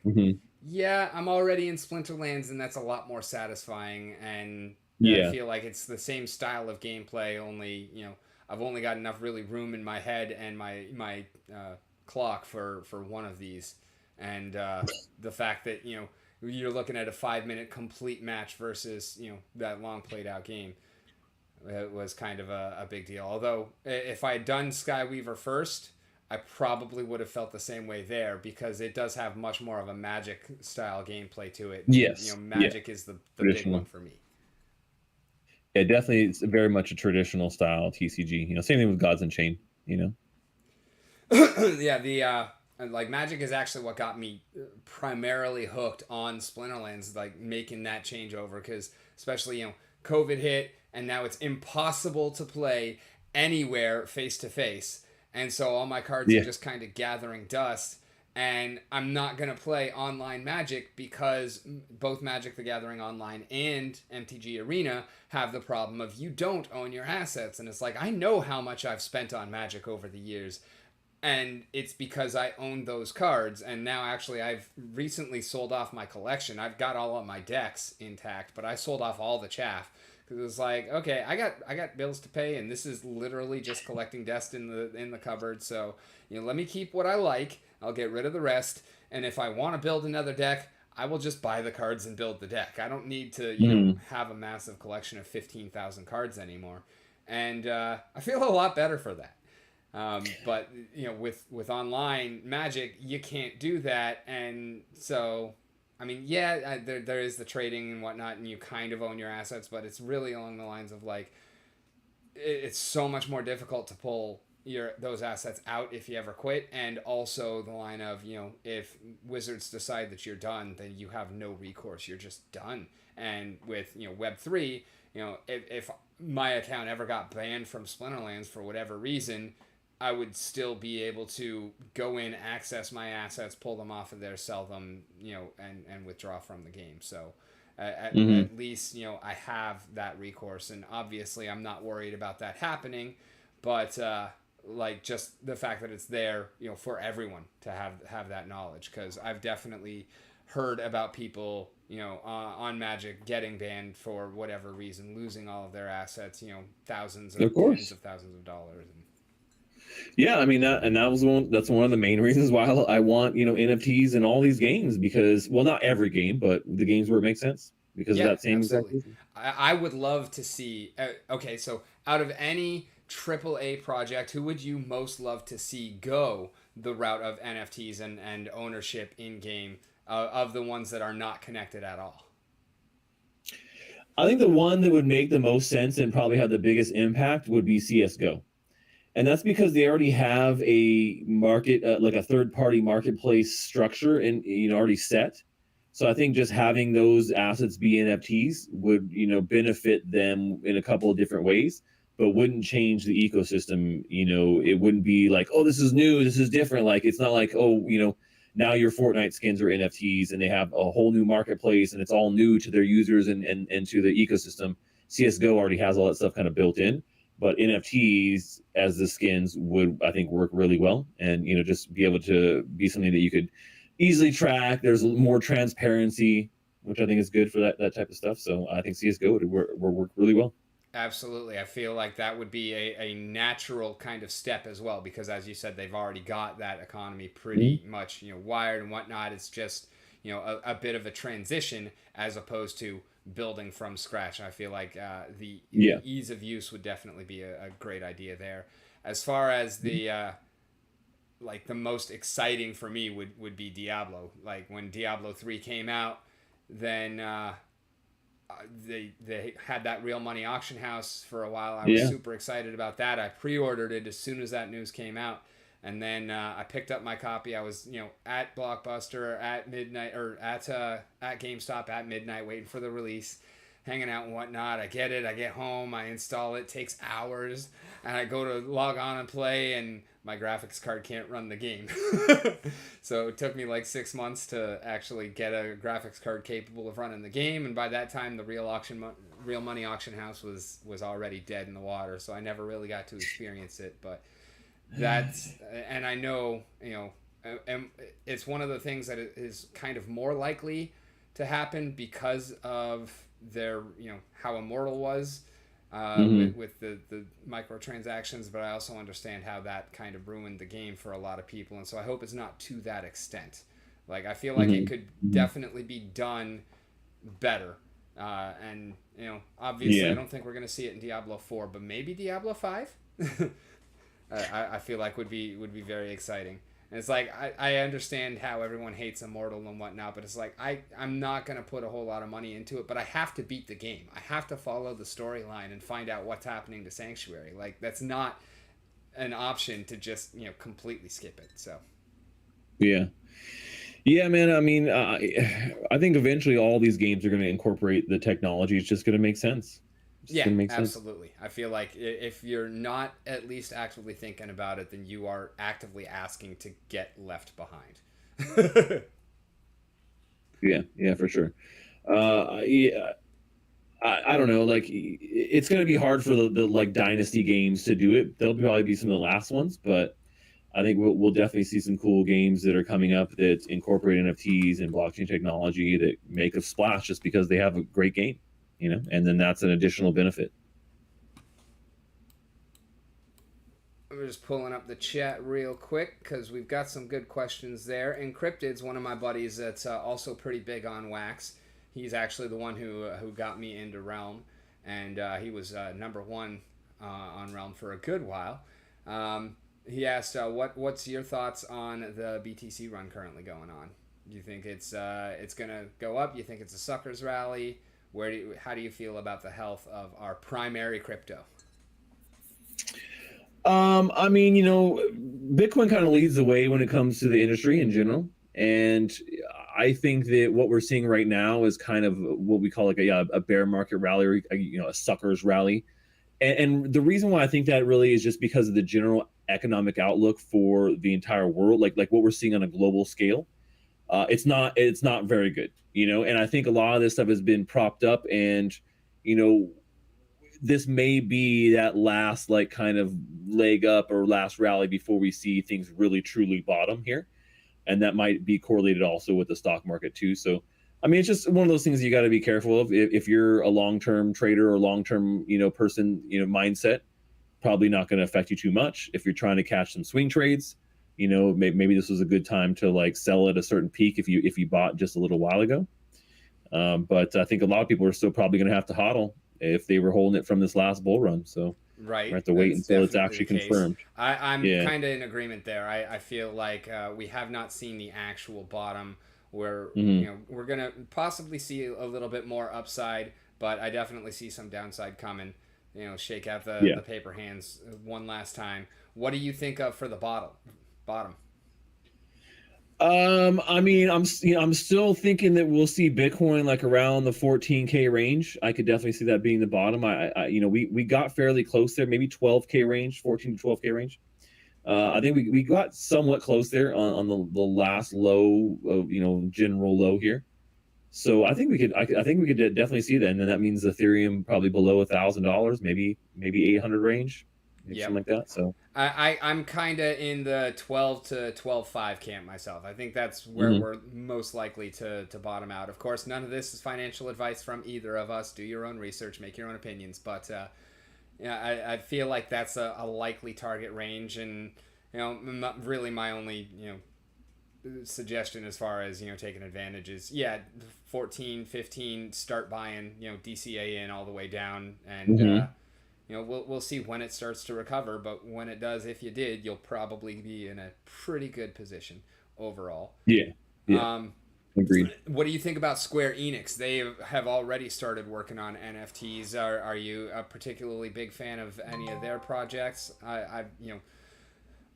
yeah, I'm already in Splinterlands, and that's a lot more satisfying. And I feel like it's the same style of gameplay, only, I've only got enough really room in my head and my clock for one of these. And the fact that, you're looking at a 5-minute complete match versus that long played out game, it was kind of a big deal. Although if I had done Skyweaver first, I probably would have felt the same way there, because it does have much more of a Magic style gameplay to it. Yes, Magic is the big one for me. Yeah, definitely, it's very much a traditional style TCG. Same thing with Gods Unchained. Yeah, like Magic is actually what got me primarily hooked on Splinterlands, like making that changeover, because especially COVID hit, and now it's impossible to play anywhere face to face, and so all my cards are just kind of gathering dust, and I'm not gonna play online Magic because both Magic the Gathering Online and MTG Arena have the problem of you don't own your assets, and it's like, I know how much I've spent on Magic over the years. And it's because I own those cards, and now actually I've recently sold off my collection. I've got all of my decks intact, but I sold off all the chaff because it was like, okay, I got bills to pay, and this is literally just collecting dust in the cupboard. So let me keep what I like. I'll get rid of the rest, and if I want to build another deck, I will just buy the cards and build the deck. I don't need to have a massive collection of 15,000 cards anymore, and I feel a lot better for that. But with online Magic, you can't do that, and so I mean, there is the trading and whatnot, and you kind of own your assets, but it's really along the lines of like, it's so much more difficult to pull those assets out if you ever quit, and also the line of, if Wizards decide that you're done, then you have no recourse. You're just done. And with Web3, if my account ever got banned from Splinterlands for whatever reason, I would still be able to go in, access my assets, pull them off of there, sell them, and withdraw from the game. So Mm-hmm. at least I have that recourse, and obviously I'm not worried about that happening, but like just the fact that it's there, for everyone to have that knowledge, because I've definitely heard about people, on Magic getting banned for whatever reason, losing all of their assets, thousands Of of tens course. of thousands of dollars. Yeah, I mean that's one of the main reasons why I want, NFTs in all these games, because, well, not every game, but the games where it makes sense, because of Yeah, that same exact absolutely. reason. I would love to see. Okay, so out of any AAA project, who would you most love to see go the route of NFTs and ownership in game, of the ones that are not connected at all? I think the one that would make the most sense and probably have the biggest impact would be CS:GO. And that's because they already have a market, like a third party marketplace structure, and already set. So I think just having those assets be NFTs would, benefit them in a couple of different ways, but wouldn't change the ecosystem. It wouldn't be like, oh, this is new, this is different. Like, it's not like, oh, now your Fortnite skins are NFTs and they have a whole new marketplace and it's all new to their users and to the ecosystem. CS:GO already has all that stuff kind of built in, but NFTs as the skins would, I think, work really well, and just be able to be something that you could easily track. There's more transparency, which I think is good for that type of stuff. So I think CS:GO would work really well. Absolutely. I feel like that would be a natural kind of step as well, because as you said, they've already got that economy pretty Mm-hmm. much, wired and whatnot. It's just, a bit of a transition as opposed to building from scratch. I feel like the Yeah. ease of use would definitely be a great idea there. As far as like the most exciting for me would be Diablo. Like when Diablo 3 came out, then they had that real money auction house for a while. I was Yeah. super excited about that. I pre-ordered it as soon as that news came out, and then I picked up my copy. I was at Blockbuster at midnight, or at GameStop at midnight, waiting for the release, hanging out and whatnot. I get it. I get home. I install it. It takes hours, and I go to log on and play, and my graphics card can't run the game. So it took me like 6 months to actually get a graphics card capable of running the game, and by that time the real money auction house was already dead in the water. So I never really got to experience it. But that's, and I know, and it's one of the things that is kind of more likely to happen because of their, how Immortal was, Mm-hmm. with the microtransactions, but I also understand how that kind of ruined the game for a lot of people, and so I hope it's not to that extent. Like, I feel like it could Mm-hmm. definitely be done better, and obviously I Yeah. don't think we're gonna see it in Diablo 4, but maybe Diablo 5. I feel like would be very exciting. And it's like I understand how everyone hates Immortal and whatnot, but it's like I'm not gonna put a whole lot of money into it, but I have to beat the game. I have to follow the storyline and find out what's happening to Sanctuary. Like, that's not an option to just completely skip it. So Yeah. Yeah, man. I mean, I think eventually all these games are going to incorporate the technology. It's just going to make sense. It's just yeah, going to make sense. absolutely. I feel like if you're not at least actively thinking about it, then you are actively asking to get left behind. Yeah. Yeah, for sure. Yeah. I don't know. Like, it's going to be hard for the like dynasty games to do it. They'll probably be some of the last ones, but I think we'll definitely see some cool games that are coming up that incorporate NFTs and blockchain technology that make a splash just because they have a great game, and then that's an additional benefit. I'm just pulling up the chat real quick because we've got some good questions there. Encrypted's one of my buddies that's also pretty big on Wax. He's actually the one who got me into Realm, and he was number one on Realm for a good while. He asked, what's your thoughts on the BTC run currently going on? Do you think it's gonna go up? Do you think it's a suckers rally? How do you feel about the health of our primary crypto? I mean, Bitcoin kind of leads the way when it comes to the industry in general, and I think that what we're seeing right now is kind of what we call like a bear market rally, or a suckers rally. And the reason why I think that really is just because of the general economic outlook for the entire world, like what we're seeing on a global scale. It's not very good, and I think a lot of this stuff has been propped up, and you know this may be that last like kind of leg up or last rally before we see things really truly bottom here, and that might be correlated also with the stock market too. So I mean, it's just one of those things you got to be careful of if you're a long-term trader or long-term person, mindset. Probably not going to affect you too much. If you're trying to catch some swing trades, maybe this was a good time to like sell at a certain peak if you bought just a little while ago. But I think a lot of people are still probably going to have to hodl if they were holding it from this last bull run. So we Right, have to wait that's until it's definitely actually the case. confirmed. I'm Yeah. kind of in agreement there. I feel like we have not seen the actual bottom where Hmm. we're gonna possibly see a little bit more upside, but I definitely see some downside coming. Shake out the Yeah. paper hands one last time. What do you think of for the bottom? Bottom. I mean, I'm still thinking that we'll see Bitcoin like around the 14K range. I could definitely see that being the bottom. We got fairly close there, maybe 12K range, 14 to 12K range. I think we got somewhat close there on the last low, general low here. So I think we could definitely see that, and then that means Ethereum probably below $1,000, maybe 800 range, maybe Yep. something like that. So. I'm kind of in the 12 to 12.5 camp myself. I think that's where Mhm. we're most likely to bottom out. Of course, none of this is financial advice from either of us. Do your own research, make your own opinions. But yeah, I feel like that's a likely target range, and really my only suggestion as far as taking advantage is 14, 15, start buying DCA in all the way down, and Mhm. we'll see when it starts to recover, but when it does, if you did, you'll probably be in a pretty good position overall. Yeah. Yeah. Um, Agreed. what do you think about Square Enix? They have already started working on NFTs. Are you a particularly big fan of any of their projects? I've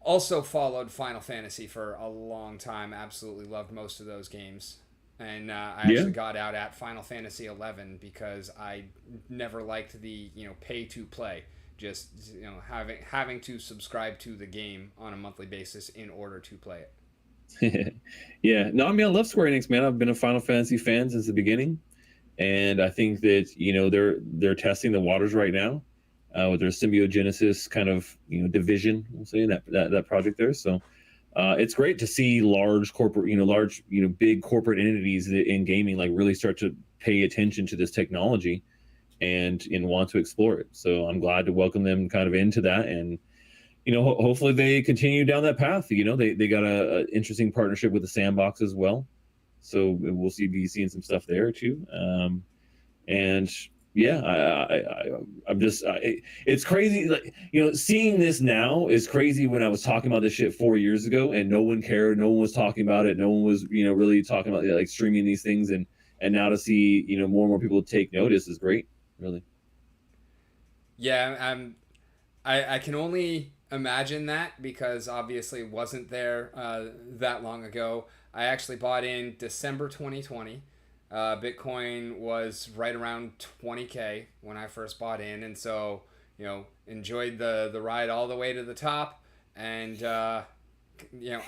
also followed Final Fantasy for a long time. Absolutely loved most of those games. And I Yeah. actually got out at Final Fantasy 11 because I never liked the pay to play. Just having to subscribe to the game on a monthly basis in order to play it. Yeah. No, I mean, I love Square Enix, man. I've been a Final Fantasy fan since the beginning, and I think that they're testing the waters right now with their symbiogenesis kind of division. We'll say that project there. So it's great to see large big corporate entities in gaming like really start to pay attention to this technology and want to explore it. So I'm glad to welcome them kind of into that, and hopefully they continue down that path. They got a interesting partnership with the Sandbox as well, so we'll be seeing some stuff there too. And yeah, I'm just it's crazy. Like seeing this now is crazy. When I was talking about this shit 4 years ago, and no one cared, no one was talking about it, no one was really talking about like streaming these things, and now to see more and more people take notice is great, really. Yeah, I can only imagine that because obviously it wasn't there that long ago. I actually bought in December 2020. Bitcoin was right around 20K when I first bought in, and so enjoyed the ride all the way to the top, and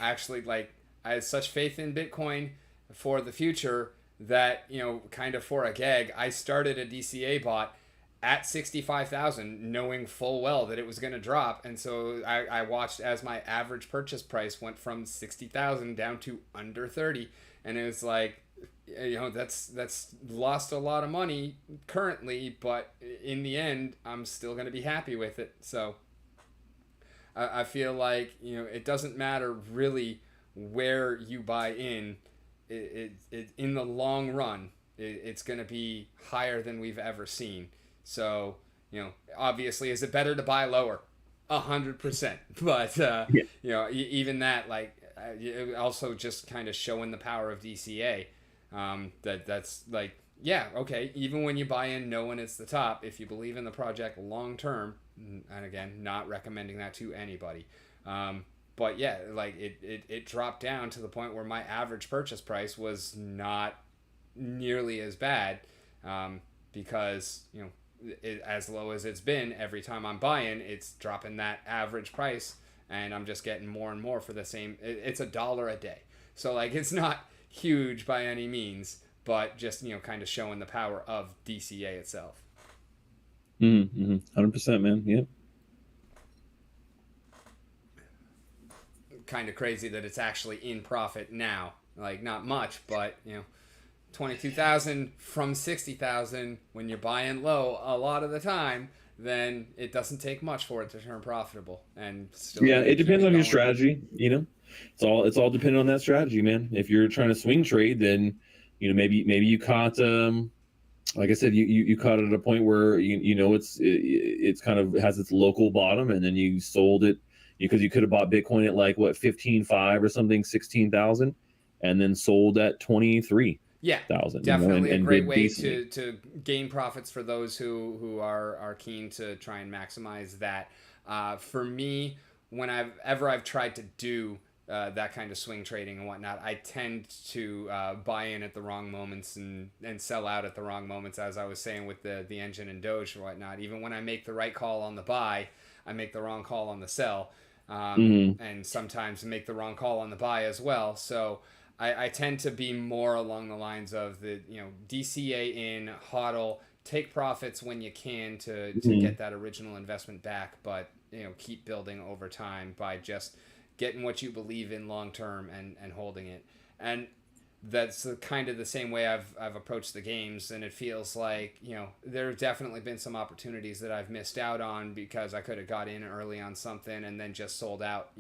actually like I had such faith in Bitcoin for the future that kind of for a gag I started a DCA bot at 65,000 knowing full well that it was going to drop, and so I watched as my average purchase price went from 60,000 down to under 30, and it was like that's lost a lot of money currently, but in the end I'm still going to be happy with it. So I feel like it doesn't matter really where you buy in. It in the long run it's going to be higher than we've ever seen. So obviously, is it better to buy lower? 100%. But Yeah. even that, like, also just kind of showing the power of DCA. That's like, yeah, okay. Even when you buy in, knowing it's the top, if you believe in the project long term, and again, not recommending that to anybody. But yeah, like it dropped down to the point where my average purchase price was not nearly as bad, because as low as it's been, every time I'm buying, it's dropping that average price, and I'm just getting more and more for the same. It's $1 a day, so like it's not huge by any means, but just kind of showing the power of DCA itself. 100%, man. Yep. Kind of crazy that it's actually in profit now. Like not much, but 22,000 from 60,000 when you're buying low a lot of the time, then it doesn't take much for it to turn profitable. And still, it depends on your strategy. It's all dependent on that strategy, man. If you're trying to swing trade, then maybe you caught like I said, you caught it at a point where it's kind of has its local bottom, and then you sold it because you could have bought Bitcoin at like what 15.5 or something, 16,000, and then sold at 23. Yeah, 1,000. definitely a great way to gain profits for those who are keen to try and maximize that. For me, when I've tried to do that kind of swing trading and whatnot, I tend to buy in at the wrong moments and sell out at the wrong moments, as I was saying with the engine and Doge or whatnot. Even when I make the right call on the buy, I make the wrong call on the sell, and sometimes make the wrong call on the buy as well. So I tend to be more along the lines of the DCA in, hodl, take profits when you can to get that original investment back, but keep building over time by just getting what you believe in long term and holding it. And that's kind of the same way I've approached the games, and it feels like there have definitely been some opportunities that I've missed out on because I could have got in early on something and then just sold out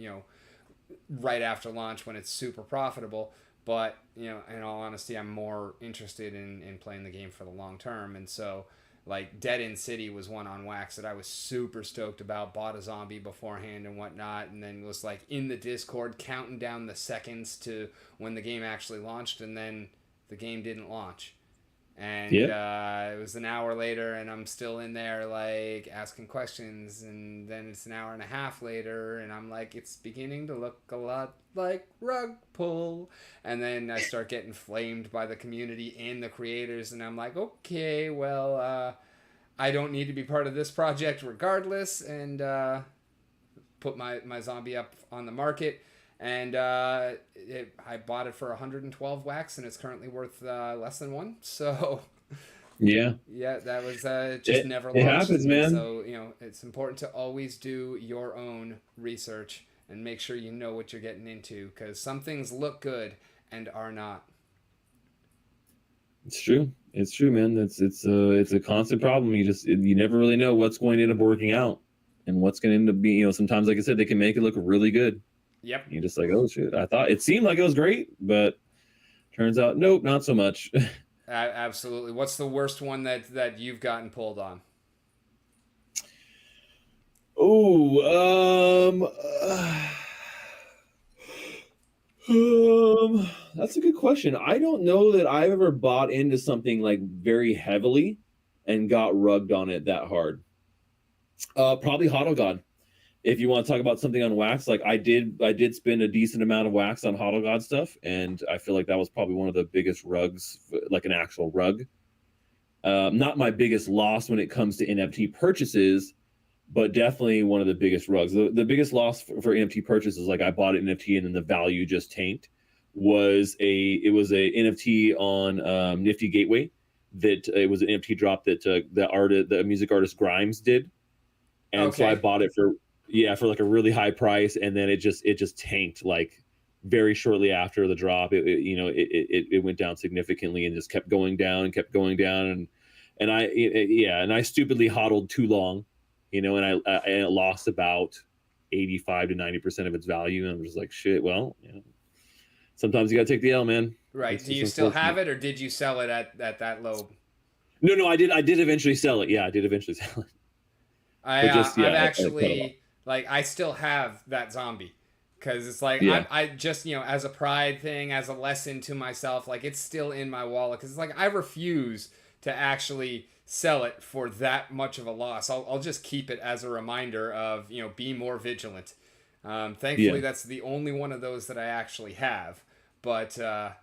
right after launch when it's super profitable. But in all honesty, I'm more interested in playing the game for the long term. And so like Dead End City was one on Wax that I was super stoked about, bought a zombie beforehand and whatnot, and then was like in the Discord counting down the seconds to when the game actually launched, and then the game didn't launch. And it was an hour later, and I'm still in there, like, asking questions. And then it's an hour and a half later, and I'm like, it's beginning to look a lot like rug pull. And then I start getting flamed by the community and the creators, and I'm like, okay, well, I don't need to be part of this project regardless, and put my zombie up on the market. And I bought it for 112 wax, and it's currently worth less than one. So yeah, that was just never launched. It happens, man. So it's important to always do your own research and make sure you know what you're getting into, because some things look good and are not. It's true, man. It's a constant problem. You never really know what's going to end up working out and what's going to end up being. Sometimes, like I said, they can make it look really good. Yep. You're just like, oh shit, I thought it seemed like it was great, but turns out nope, not so much. Absolutely. What's the worst one that you've gotten pulled on? That's a good question. I don't know that I've ever bought into something like very heavily and got rugged on it that hard. Probably HODL God. If you want to talk about something on wax, like I did spend a decent amount of wax on HODL God stuff, and I feel like that was probably one of the biggest rugs, like an actual rug. Not my biggest loss when it comes to NFT purchases, but definitely one of the biggest rugs. The biggest loss for NFT purchases, like I bought an NFT and then the value just tanked, was a NFT on Nifty Gateway. That it was an NFT drop that the music artist Grimes did, and so I bought it for like a really high price, and then it just tanked like very shortly after the drop. It went down significantly and just kept going down and I stupidly hodled too long, and I lost about 85 to 90% of its value, and I'm just like, shit, well, sometimes you gotta take the L, man. Right. Do you still have it, or did you sell it at that low? No, I did eventually sell it. Yeah, I did eventually sell it. I've actually, like, I still have that zombie, because it's like, I just, as a pride thing, as a lesson to myself, like, it's still in my wallet, because it's like, I refuse to actually sell it for that much of a loss. I'll just keep it as a reminder of, be more vigilant. Yeah. Thankfully, that's the only one of those that I actually have. But there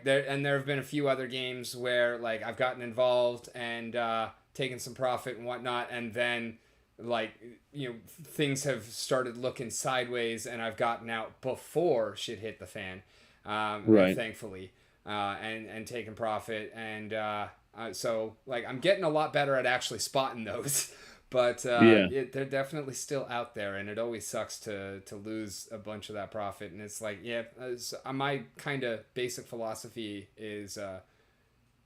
have been a few other games where like I've gotten involved and taken some profit and whatnot, and then like things have started looking sideways, and I've gotten out before shit hit the fan. Right. Thankfully, and taken profit, and so like I'm getting a lot better at actually spotting those. But Yeah. they're definitely still out there, and it always sucks to lose a bunch of that profit. And it's like, yeah, my kind of basic philosophy is,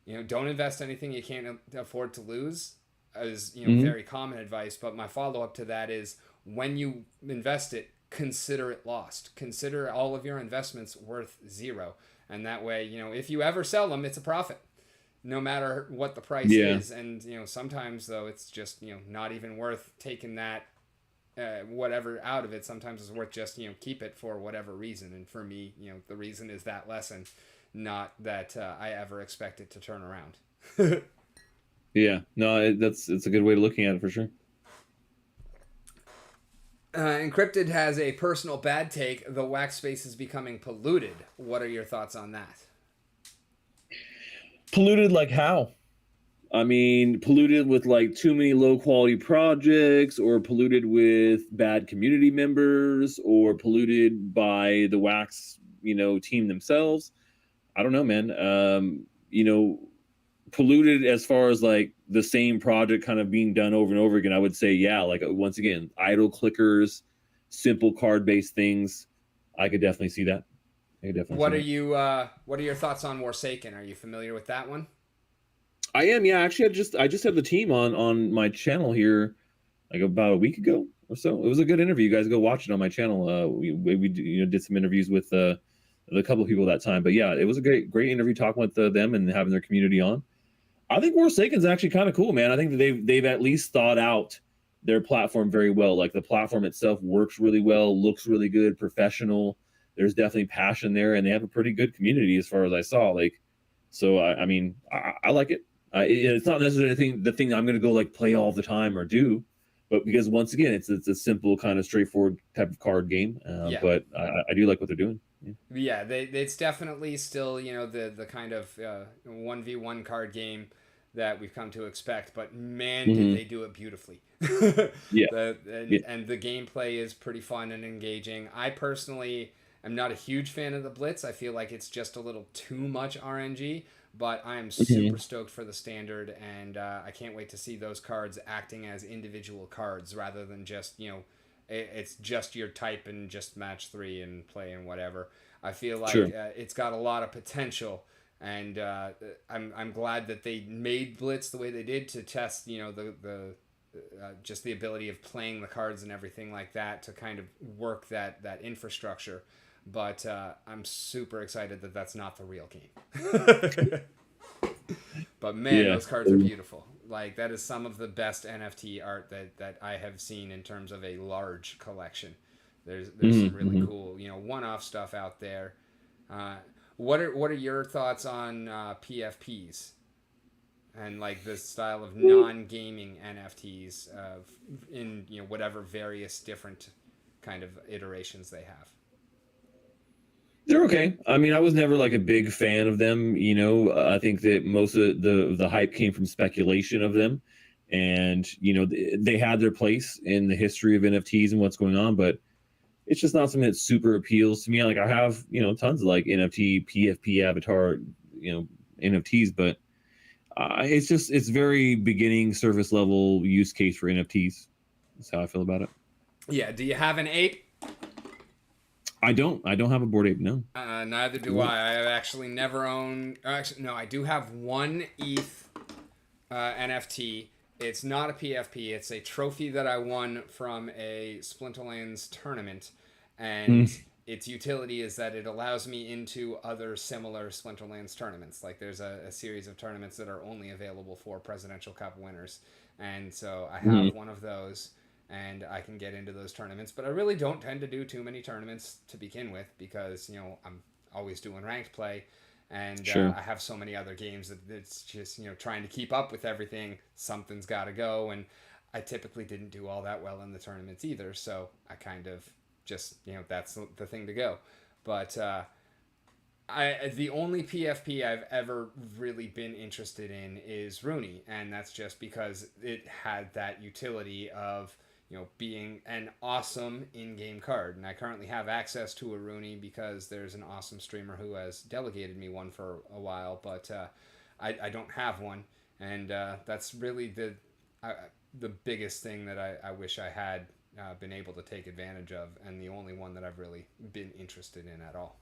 don't invest anything you can't afford to lose, as Hmm. very common advice. But my follow up to that is, when you invest it, consider it lost. Consider all of your investments worth zero, and that way, if you ever sell them, it's a profit no matter what the price Yeah. is. And sometimes though it's just not even worth taking that whatever out of it. Sometimes it's worth just keep it for whatever reason. And for me, the reason is that lesson, not that I ever expect it to turn around. Yeah. No, it's a good way of looking at it for sure. Encrypted has a personal bad take: the wax space is becoming polluted. What are your thoughts on that? Polluted like how? I mean, polluted with like too many low quality projects, or polluted with bad community members, or polluted by the Wax, team themselves. I don't know, man. Polluted as far as like the same project kind of being done over and over again. I would say, yeah, like once again, idle clickers, simple card based things. I could definitely see that. I could definitely see What are that. you? What are your thoughts on Forsaken? Are you familiar with that one? I am, yeah. Actually, I just had the team on my channel here like about a week ago or so. It was a good interview. You guys go watch it on my channel. We did some interviews with a couple of people that time. But yeah, it was a great interview talking with them and having their community on. I think Forsaken's actually kind of cool, man. I think that they've at least thought out their platform very well. Like the platform itself works really well, looks really good, professional. There's definitely passion there, and they have a pretty good community as far as I saw. Like, so I mean, I like it. It's not necessarily the thing I'm going to go like play all the time or do, but because once again, it's a simple kind of straightforward type of card game. Yeah. But I do like what they're doing. Yeah. Yeah, it's definitely still the kind of 1v1 card game that we've come to expect, but man, did Mm-hmm. they do it beautifully. Yeah. Yeah. And the gameplay is pretty fun and engaging. I personally am not a huge fan of the Blitz. I feel like it's just a little too much RNG, but I am super Mm-hmm. stoked for the standard, and I can't wait to see those cards acting as individual cards rather than just it's just your type and just match 3 and play and whatever. I feel like Sure. it's got a lot of potential, and I'm glad that they made Blitz the way they did to test the just the ability of playing the cards and everything like that to kind of work that infrastructure. But I'm super excited that that's not the real game. But man, Yeah. those cards are beautiful. Like that is some of the best NFT art that I have seen in terms of a large collection. There's some really Mm-hmm. cool one-off stuff out there. Uh, what are your thoughts on PFPs and like this style of non-gaming NFTs in whatever various different kind of iterations they have? They're okay. I mean, I was never like a big fan of them. I think that most of the hype came from speculation of them, and they had their place in the history of NFTs and what's going on, but it's just not something that super appeals to me. Like I have tons of like NFT, PFP, avatar, NFTs, but it's very beginning surface level use case for NFTs. That's how I feel about it. Yeah. Do you have an ape? I don't have a Bored Ape. No. Neither do I. I have actually never owned. Actually, no, I do have one ETH NFT. It's not a PFP. It's a trophy that I won from a Splinterlands tournament, and Mm. its utility is that it allows me into other similar Splinterlands tournaments. Like there's a series of tournaments that are only available for Presidential Cup winners, and so I Mm. have one of those, and I can get into those tournaments. But I really don't tend to do too many tournaments to begin with because I'm always doing ranked play, And Sure. I have so many other games that it's just, trying to keep up with everything. Something's got to go. And I typically didn't do all that well in the tournaments either. So I kind of just, that's the thing to go. But the only PFP I've ever really been interested in is Rooney, and that's just because it had that utility of being an awesome in-game card. And I currently have access to a Rooney because there's an awesome streamer who has delegated me one for a while, but I don't have one, and that's really the biggest thing that I wish I had been able to take advantage of, and the only one that I've really been interested in at all.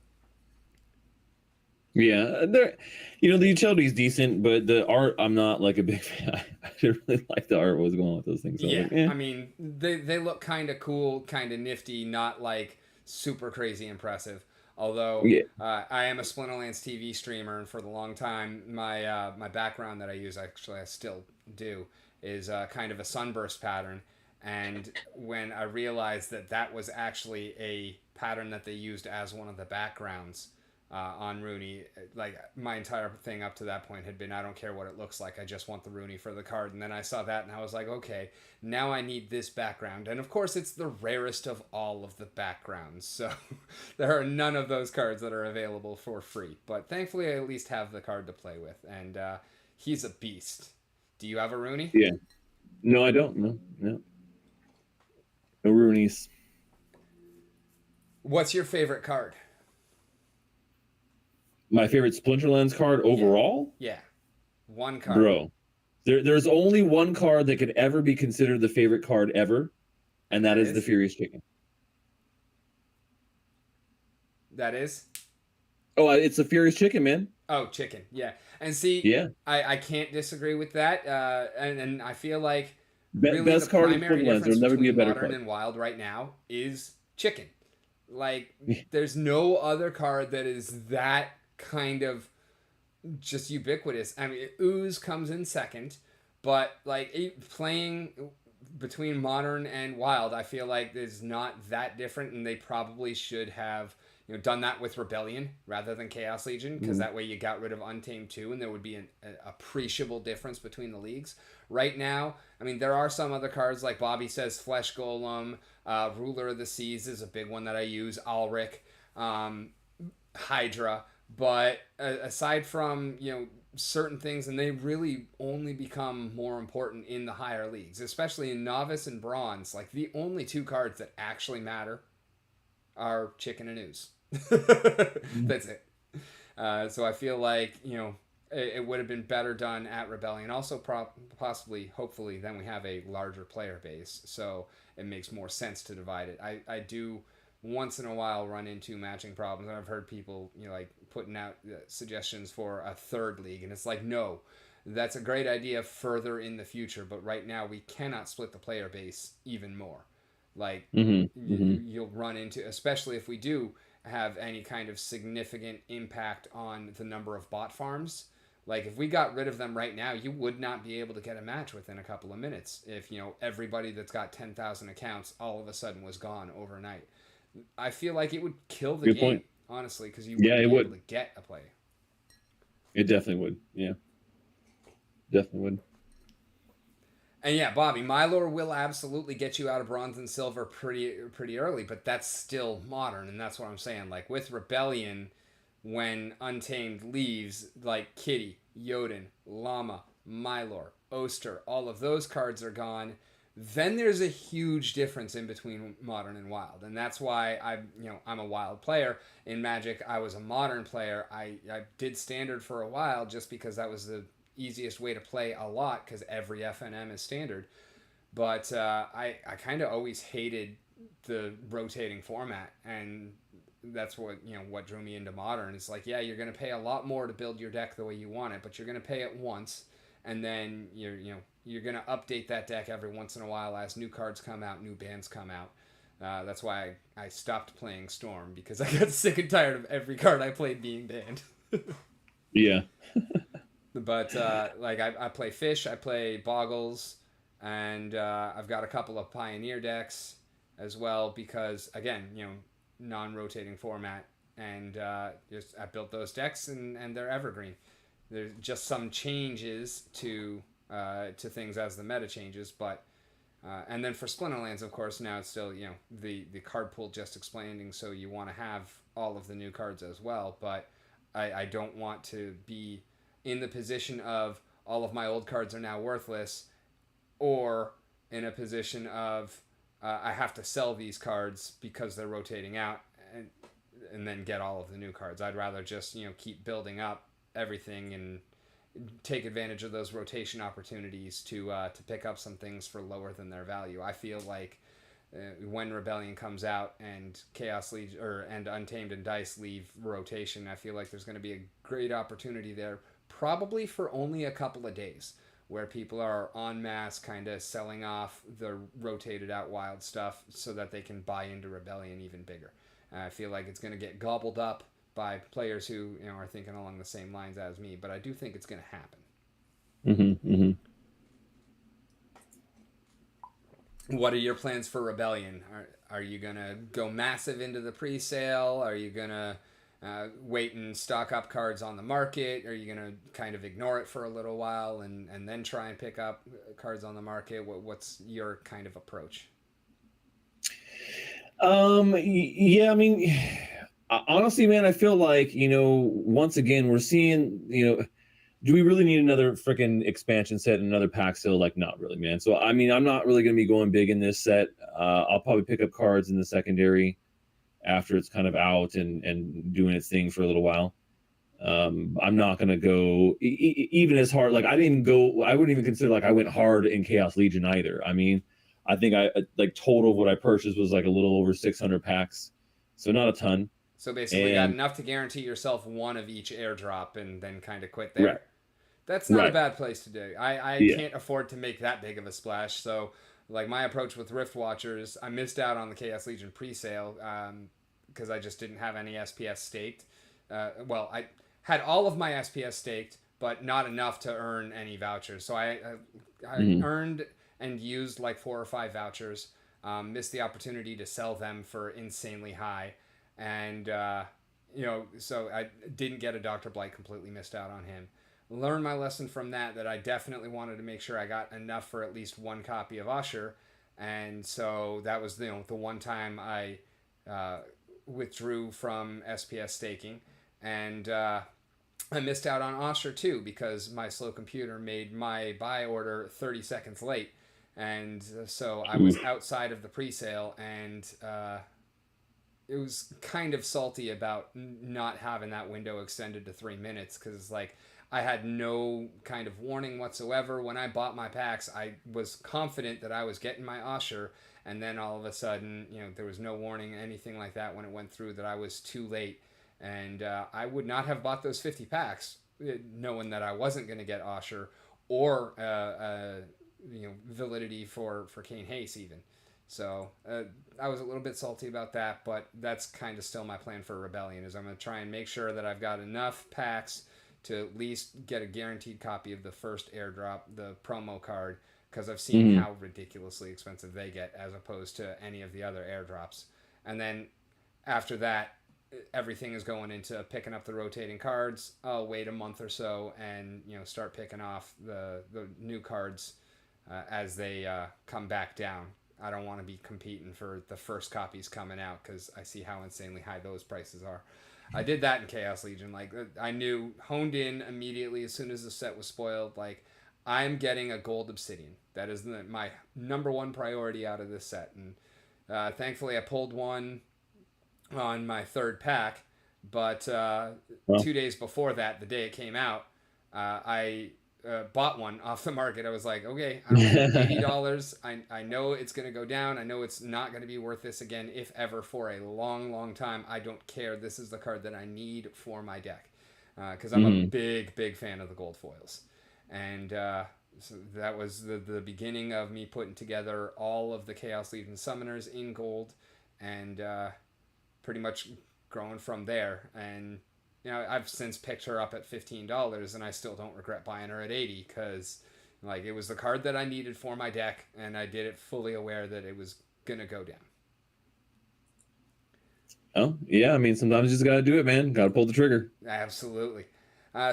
Yeah, the utility is decent, but the art, I'm not like a big fan. I didn't really like the art. What was going on with those things? So Yeah, like, eh. I mean, they look kind of cool, kind of nifty, not like super crazy impressive. Although Yeah. I am a Splinterlands TV streamer, and for the long time, my background that I use, actually I still do, is kind of a sunburst pattern. And when I realized that that was actually a pattern that they used as one of the backgrounds on Rooney, like my entire thing up to that point had been, I don't care what it looks like, I just want the Rooney for the card. And then I saw that and I was like, okay, now I need this background. And of course it's the rarest of all of the backgrounds, so there are none of those cards that are available for free, but thankfully I at least have the card to play with. And he's a beast. Do you have a Rooney? Yeah. No, I don't. No Roonies. What's your favorite card? My favorite Splinterlands card overall? Yeah. One card. Bro, there's only one card that could ever be considered the favorite card ever, and that is the Furious Chicken. That is? Oh, it's the Furious Chicken, man. Oh, chicken. Yeah. And see, yeah, I can't disagree with that. And I feel like really best card in Splinterlands. There'll never be a better Modern card. and Wild right now is chicken. Like, there's no other card that is that kind of just ubiquitous. I mean, Ooze comes in second, but like playing between Modern and Wild, I feel like is not that different, and they probably should have done that with Rebellion rather than Chaos Legion, because that way you got rid of Untamed too, and there would be an appreciable difference between the leagues. Right now, I mean, there are some other cards like Bobby says, Flesh Golem, Ruler of the Seas is a big one that I use, Alric, Hydra. But aside from certain things, and they really only become more important in the higher leagues, especially in Novice and Bronze. Like, the only two cards that actually matter are Chicken and Ooze. That's it. So I feel like it would have been better done at Rebellion. Also, possibly, hopefully, then we have a larger player base, so it makes more sense to divide it. I do once in a while run into matching problems, and I've heard people like putting out suggestions for a third league, and it's like, no, that's a great idea further in the future, but right now we cannot split the player base even more. Like, you'll run into, especially if we do have any kind of significant impact on the number of bot farms. Like, if we got rid of them right now, you would not be able to get a match within a couple of minutes if everybody that's got 10,000 accounts all of a sudden was gone overnight. I feel like it would kill the game, honestly, because you wouldn't be able to get a play. It definitely would. Yeah, definitely would. And yeah, Bobby, Mylor will absolutely get you out of Bronze and Silver pretty early, but that's still Modern, and that's what I'm saying. Like, with Rebellion, when Untamed leaves, like Kitty, Jotun, Llama, Mylor, Oster, all of those cards are gone. Then there's a huge difference in between Modern and Wild, and that's why I'm a Wild player. In Magic, I was a Modern player. I did Standard for a while just because that was the easiest way to play a lot, because every FNM is Standard. But I kind of always hated the rotating format, and that's what what drew me into Modern. It's like, yeah, you're going to pay a lot more to build your deck the way you want it, but you're going to pay it once, and then you're going to update that deck every once in a while as new cards come out, new bans come out. That's why I stopped playing Storm, because I got sick and tired of every card I played being banned. Yeah. But like I play Fish, I play Boggles, and I've got a couple of Pioneer decks as well, because again, non-rotating format and just I built those decks, and they're evergreen. There's just some changes to things as the meta changes, but and then for Splinterlands, of course, now it's still the card pool just expanding, so you want to have all of the new cards as well. But I don't want to be in the position of all of my old cards are now worthless, or in a position of I have to sell these cards because they're rotating out, and then get all of the new cards. I'd rather just keep building up everything and take advantage of those rotation opportunities to pick up some things for lower than their value. I feel like when Rebellion comes out and Chaos Legion and Untamed and Dice leave rotation, I feel like there's going to be a great opportunity there, probably for only a couple of days, where people are en masse kind of selling off the rotated out wild stuff so that they can buy into Rebellion even bigger. I feel like it's going to get gobbled up by players who are thinking along the same lines as me, but I do think it's going to happen. Mm-hmm, mm-hmm. What are your plans for Rebellion? Are you going to go massive into the pre-sale? Are you going to wait and stock up cards on the market? Are you going to kind of ignore it for a little while and then try and pick up cards on the market? What's your kind of approach? Yeah, I mean, honestly, man, I feel like, once again, we're seeing, do we really need another freaking expansion set and another pack still? Like, not really, man. So, I mean, I'm not really going to be going big in this set. I'll probably pick up cards in the secondary after it's kind of out and doing its thing for a little while. I'm not going to go even as hard. Like, I wouldn't even consider like I went hard in Chaos Legion either. I mean, I think I like total of what I purchased was like a little over 600 packs. So not a ton. So basically got enough to guarantee yourself one of each airdrop and then kind of quit there. Right. That's not a bad place to do. I can't afford to make that big of a splash. So like my approach with Rift Watchers, I missed out on the Chaos Legion pre-sale because I just didn't have any SPS staked. Well, I had all of my SPS staked, but not enough to earn any vouchers. So I earned and used like 4 or 5 vouchers. Missed the opportunity to sell them for insanely high. And, so I didn't get a Dr. Blight, completely missed out on him. Learned my lesson from that I definitely wanted to make sure I got enough for at least one copy of Usher. And so that was, the one time I withdrew from SPS staking. And I missed out on Usher too because my slow computer made my buy order 30 seconds late. And so I was outside of the pre-sale, and it was kind of salty about not having that window extended to 3 minutes because, like, I had no kind of warning whatsoever. When I bought my packs, I was confident that I was getting my Usher, and then all of a sudden, there was no warning, anything like that when it went through, that I was too late. And I would not have bought those 50 packs knowing that I wasn't going to get Usher or validity for Kane Hayes even. So I was a little bit salty about that, but that's kind of still my plan for Rebellion, is I'm going to try and make sure that I've got enough packs to at least get a guaranteed copy of the first airdrop, the promo card, because I've seen how ridiculously expensive they get as opposed to any of the other airdrops. And then after that, everything is going into picking up the rotating cards. I'll wait a month or so and start picking off the new cards as they come back down. I don't want to be competing for the first copies coming out because I see how insanely high those prices are. I did that in Chaos Legion. Like, I knew, honed in immediately as soon as the set was spoiled, like, I'm getting a gold obsidian. That is my number one priority out of this set. And thankfully I pulled one on my third pack, but 2 days before that, the day it came out, I bought one off the market. I was like, okay, I don't know, $80. I know it's going to go down. I know it's not going to be worth this again, if ever, for a long, long time. I don't care. This is the card that I need for my deck because I'm a big, big fan of the gold foils. And so that was the beginning of me putting together all of the Chaos Legion summoners in gold and pretty much growing from there. And I've since picked her up at $15, and I still don't regret buying her at $80 because, like, it was the card that I needed for my deck, and I did it fully aware that it was gonna go down. Oh, yeah. I mean, sometimes you just got to do it, man. Got to pull the trigger. Absolutely.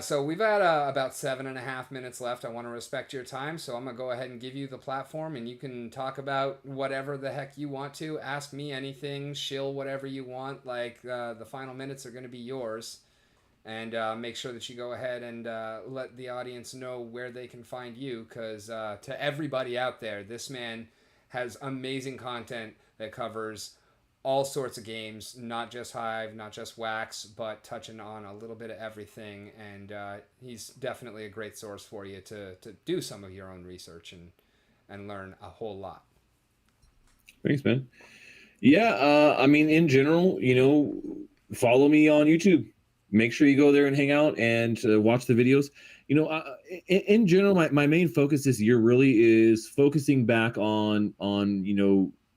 So we've had about 7.5 minutes left. I want to respect your time, so I'm gonna go ahead and give you the platform, and you can talk about whatever the heck you want to. Ask me anything, shill whatever you want. Like the final minutes are gonna be yours, and make sure that you go ahead and let the audience know where they can find you. Because to everybody out there, this man has amazing content that covers all sorts of games, not just Hive, not just Wax, but touching on a little bit of everything. And he's definitely a great source for you to do some of your own research and learn a whole lot. Thanks, man. Yeah, I mean, in general, follow me on YouTube. Make sure you go there and hang out and watch the videos. In general, my main focus this year really is focusing back on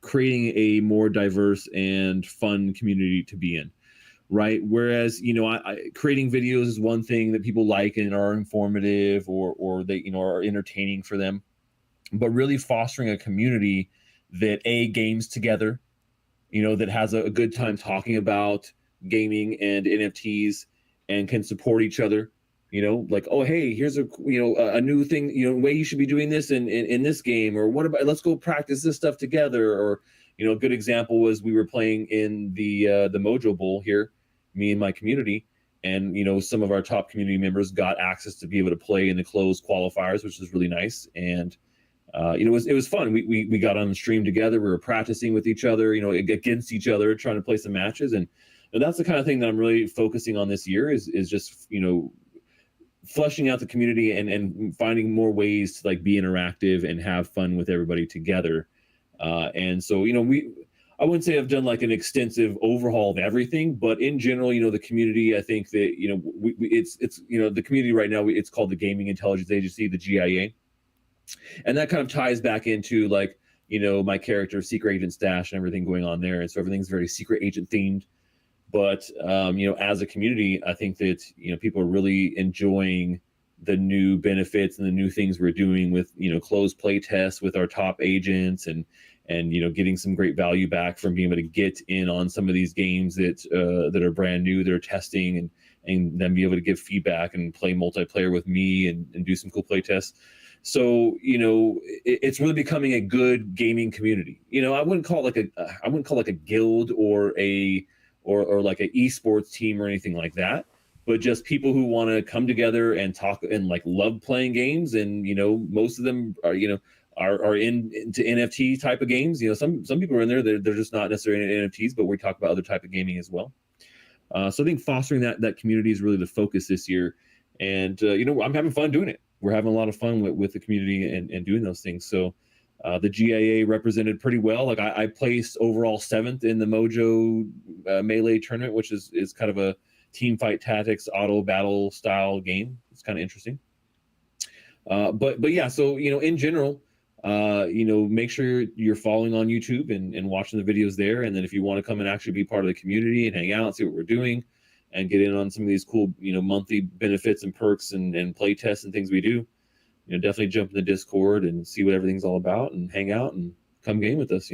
creating a more diverse and fun community to be in. Right. Whereas, creating videos is one thing that people like and are informative or they, are entertaining for them. But really fostering a community that games together, that has a good time talking about gaming and NFTs and can support each other. Like, oh, hey, here's a new thing, way you should be doing this in this game, or what about, let's go practice this stuff together. Or, a good example was we were playing in the Mojo Bowl here, me and my community. And, some of our top community members got access to be able to play in the closed qualifiers, which is really nice. And it was fun. We got on the stream together. We were practicing with each other, against each other, trying to play some matches, and that's the kind of thing that I'm really focusing on this year is just fleshing out the community and finding more ways to like be interactive and have fun with everybody together. And so I wouldn't say I've done like an extensive overhaul of everything, but in general, the community, I think that it's the community right now. It's called the Gaming Intelligence Agency, the GIA. And that kind of ties back into like my character Secret Agent Stache and everything going on there, and so everything's very secret agent themed. But as a community, I think that people are really enjoying the new benefits and the new things we're doing with closed play tests with our top agents, and getting some great value back from being able to get in on some of these games that are brand new, that are testing, and then be able to give feedback and play multiplayer with me and do some cool play tests. So it's really becoming a good gaming community. I wouldn't call it like a guild or like an esports team or anything like that, but just people who want to come together and talk and like love playing games. And most of them are into NFT type of games. Some people are in there, they're just not necessarily in NFTs, but we talk about other type of gaming as well. So I think fostering that community is really the focus this year. And I'm having fun doing it. We're having a lot of fun with the community and doing those things. So the GIA represented pretty well. Like I placed overall 7th in the Mojo Melee tournament, which is kind of a team fight tactics auto battle style game. It's kind of interesting. But yeah, so in general, make sure you're following on YouTube and watching the videos there. And then if you want to come and actually be part of the community and hang out, see what we're doing, and get in on some of these cool, monthly benefits and perks and play tests and things we do, definitely jump in the Discord and see what everything's all about and hang out and come game with us.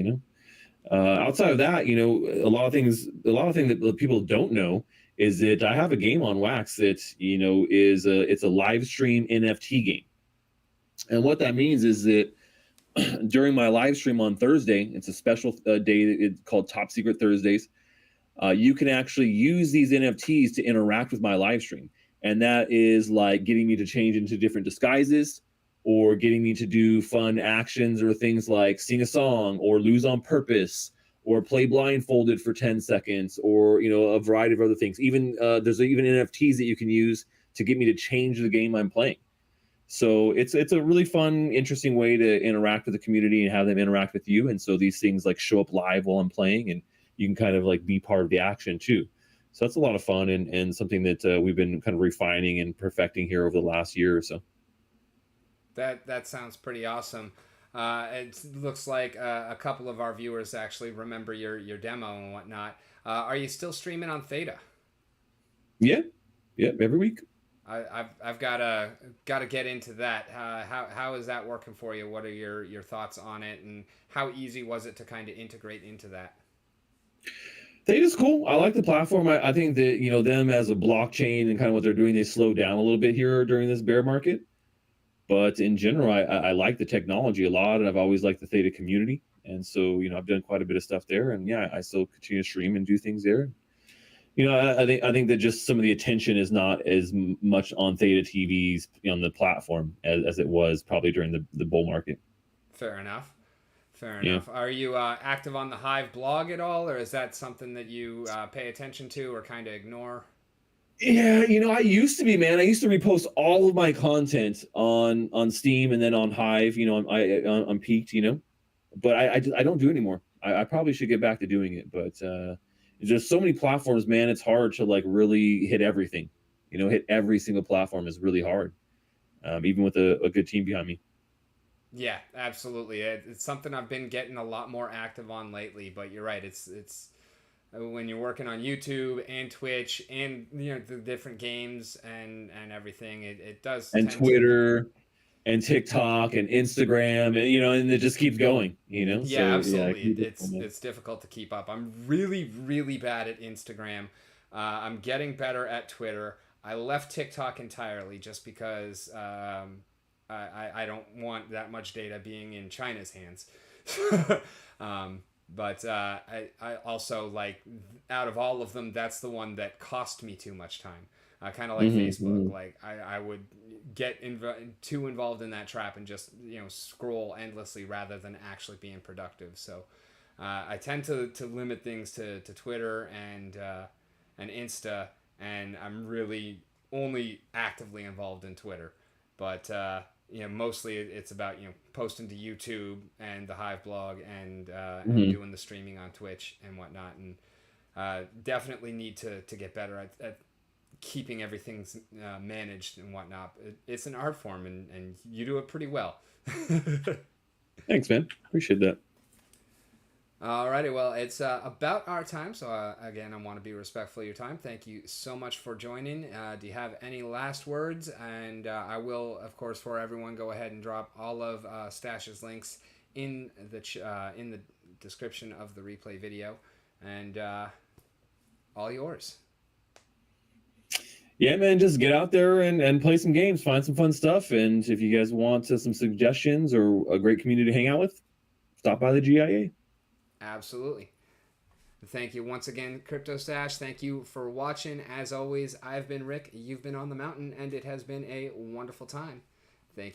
Outside of that, a lot of things that people don't know is that I have a game on Wax that it's a live stream NFT game. And what that means is that during my live stream on Thursday, it's a special day it's called Top Secret Thursdays. You can actually use these NFTs to interact with my live stream. And that is like getting me to change into different disguises, or getting me to do fun actions or things like sing a song or lose on purpose or play blindfolded for 10 seconds, or a variety of other things. Even there's even NFTs that you can use to get me to change the game I'm playing. So it's a really fun, interesting way to interact with the community and have them interact with you. And so these things like show up live while I'm playing, and you can kind of like be part of the action too. So that's a lot of fun and something that we've been kind of refining and perfecting here over the last year or so. That sounds pretty awesome. It looks like a couple of our viewers actually remember your demo and whatnot. Are you still streaming on Theta? Yeah, every week. I've got to get into that. How is that working for you? What are your thoughts on it, and how easy was it to kind of integrate into that? Theta's cool. I like the platform. I think that, them as a blockchain and kind of what they're doing, they slowed down a little bit here during this bear market. But in general, I like the technology a lot, and I've always liked the Theta community. And so, I've done quite a bit of stuff there, and yeah, I still continue to stream and do things there. I think that just some of the attention is not as much on Theta TV's on the platform as it was probably during the bull market. Fair enough. Fair Yeah. enough. Are you active on the Hive blog at all, or is that something that you pay attention to or kind of ignore? Yeah, I used to be, man. I used to repost all of my content on Steam and then on Hive. On Peaked. But I don't do it anymore. I probably should get back to doing it, but there's just so many platforms, man. It's hard to like really hit everything. Hit every single platform is really hard, even with a good team behind me. Yeah, absolutely. It's something I've been getting a lot more active on lately. But you're right. It's when you're working on YouTube and Twitch and the different games and everything. It does And tend to. Twitter and TikTok and Instagram, and it just keeps going. Yeah, So yeah, it absolutely. can be It's difficult, man. it's difficult to keep up. I'm really really bad at Instagram. I'm getting better at Twitter. I left TikTok entirely just because I don't want that much data being in China's hands. um, but I also like out of all of them, that's the one that cost me too much time. Kind of like Facebook. Hmm. Like I would get too involved in that trap and just scroll endlessly rather than actually being productive. So I tend to limit things to Twitter and Insta, and I'm really only actively involved in Twitter. But mostly it's about posting to YouTube and the Hive blog and Hmm. doing the streaming on Twitch and whatnot. And definitely need to get better at keeping everything managed and whatnot. It's an art form, and you do it pretty well. Thanks, man. Appreciate that. Alrighty, well, it's about our time, so again, I want to be respectful of your time. Thank you so much for joining. Do you have any last words? And I will, of course, for everyone, go ahead and drop all of Stache's links in the description of the replay video, and all yours. Yeah, man, just get out there and play some games, find some fun stuff. And if you guys want some suggestions or a great community to hang out with, stop by the GIA. Absolutely. Thank you once again, Crypto Stache. Thank you for watching. As always, I've been Rick. You've been on the mountain, and it has been a wonderful time.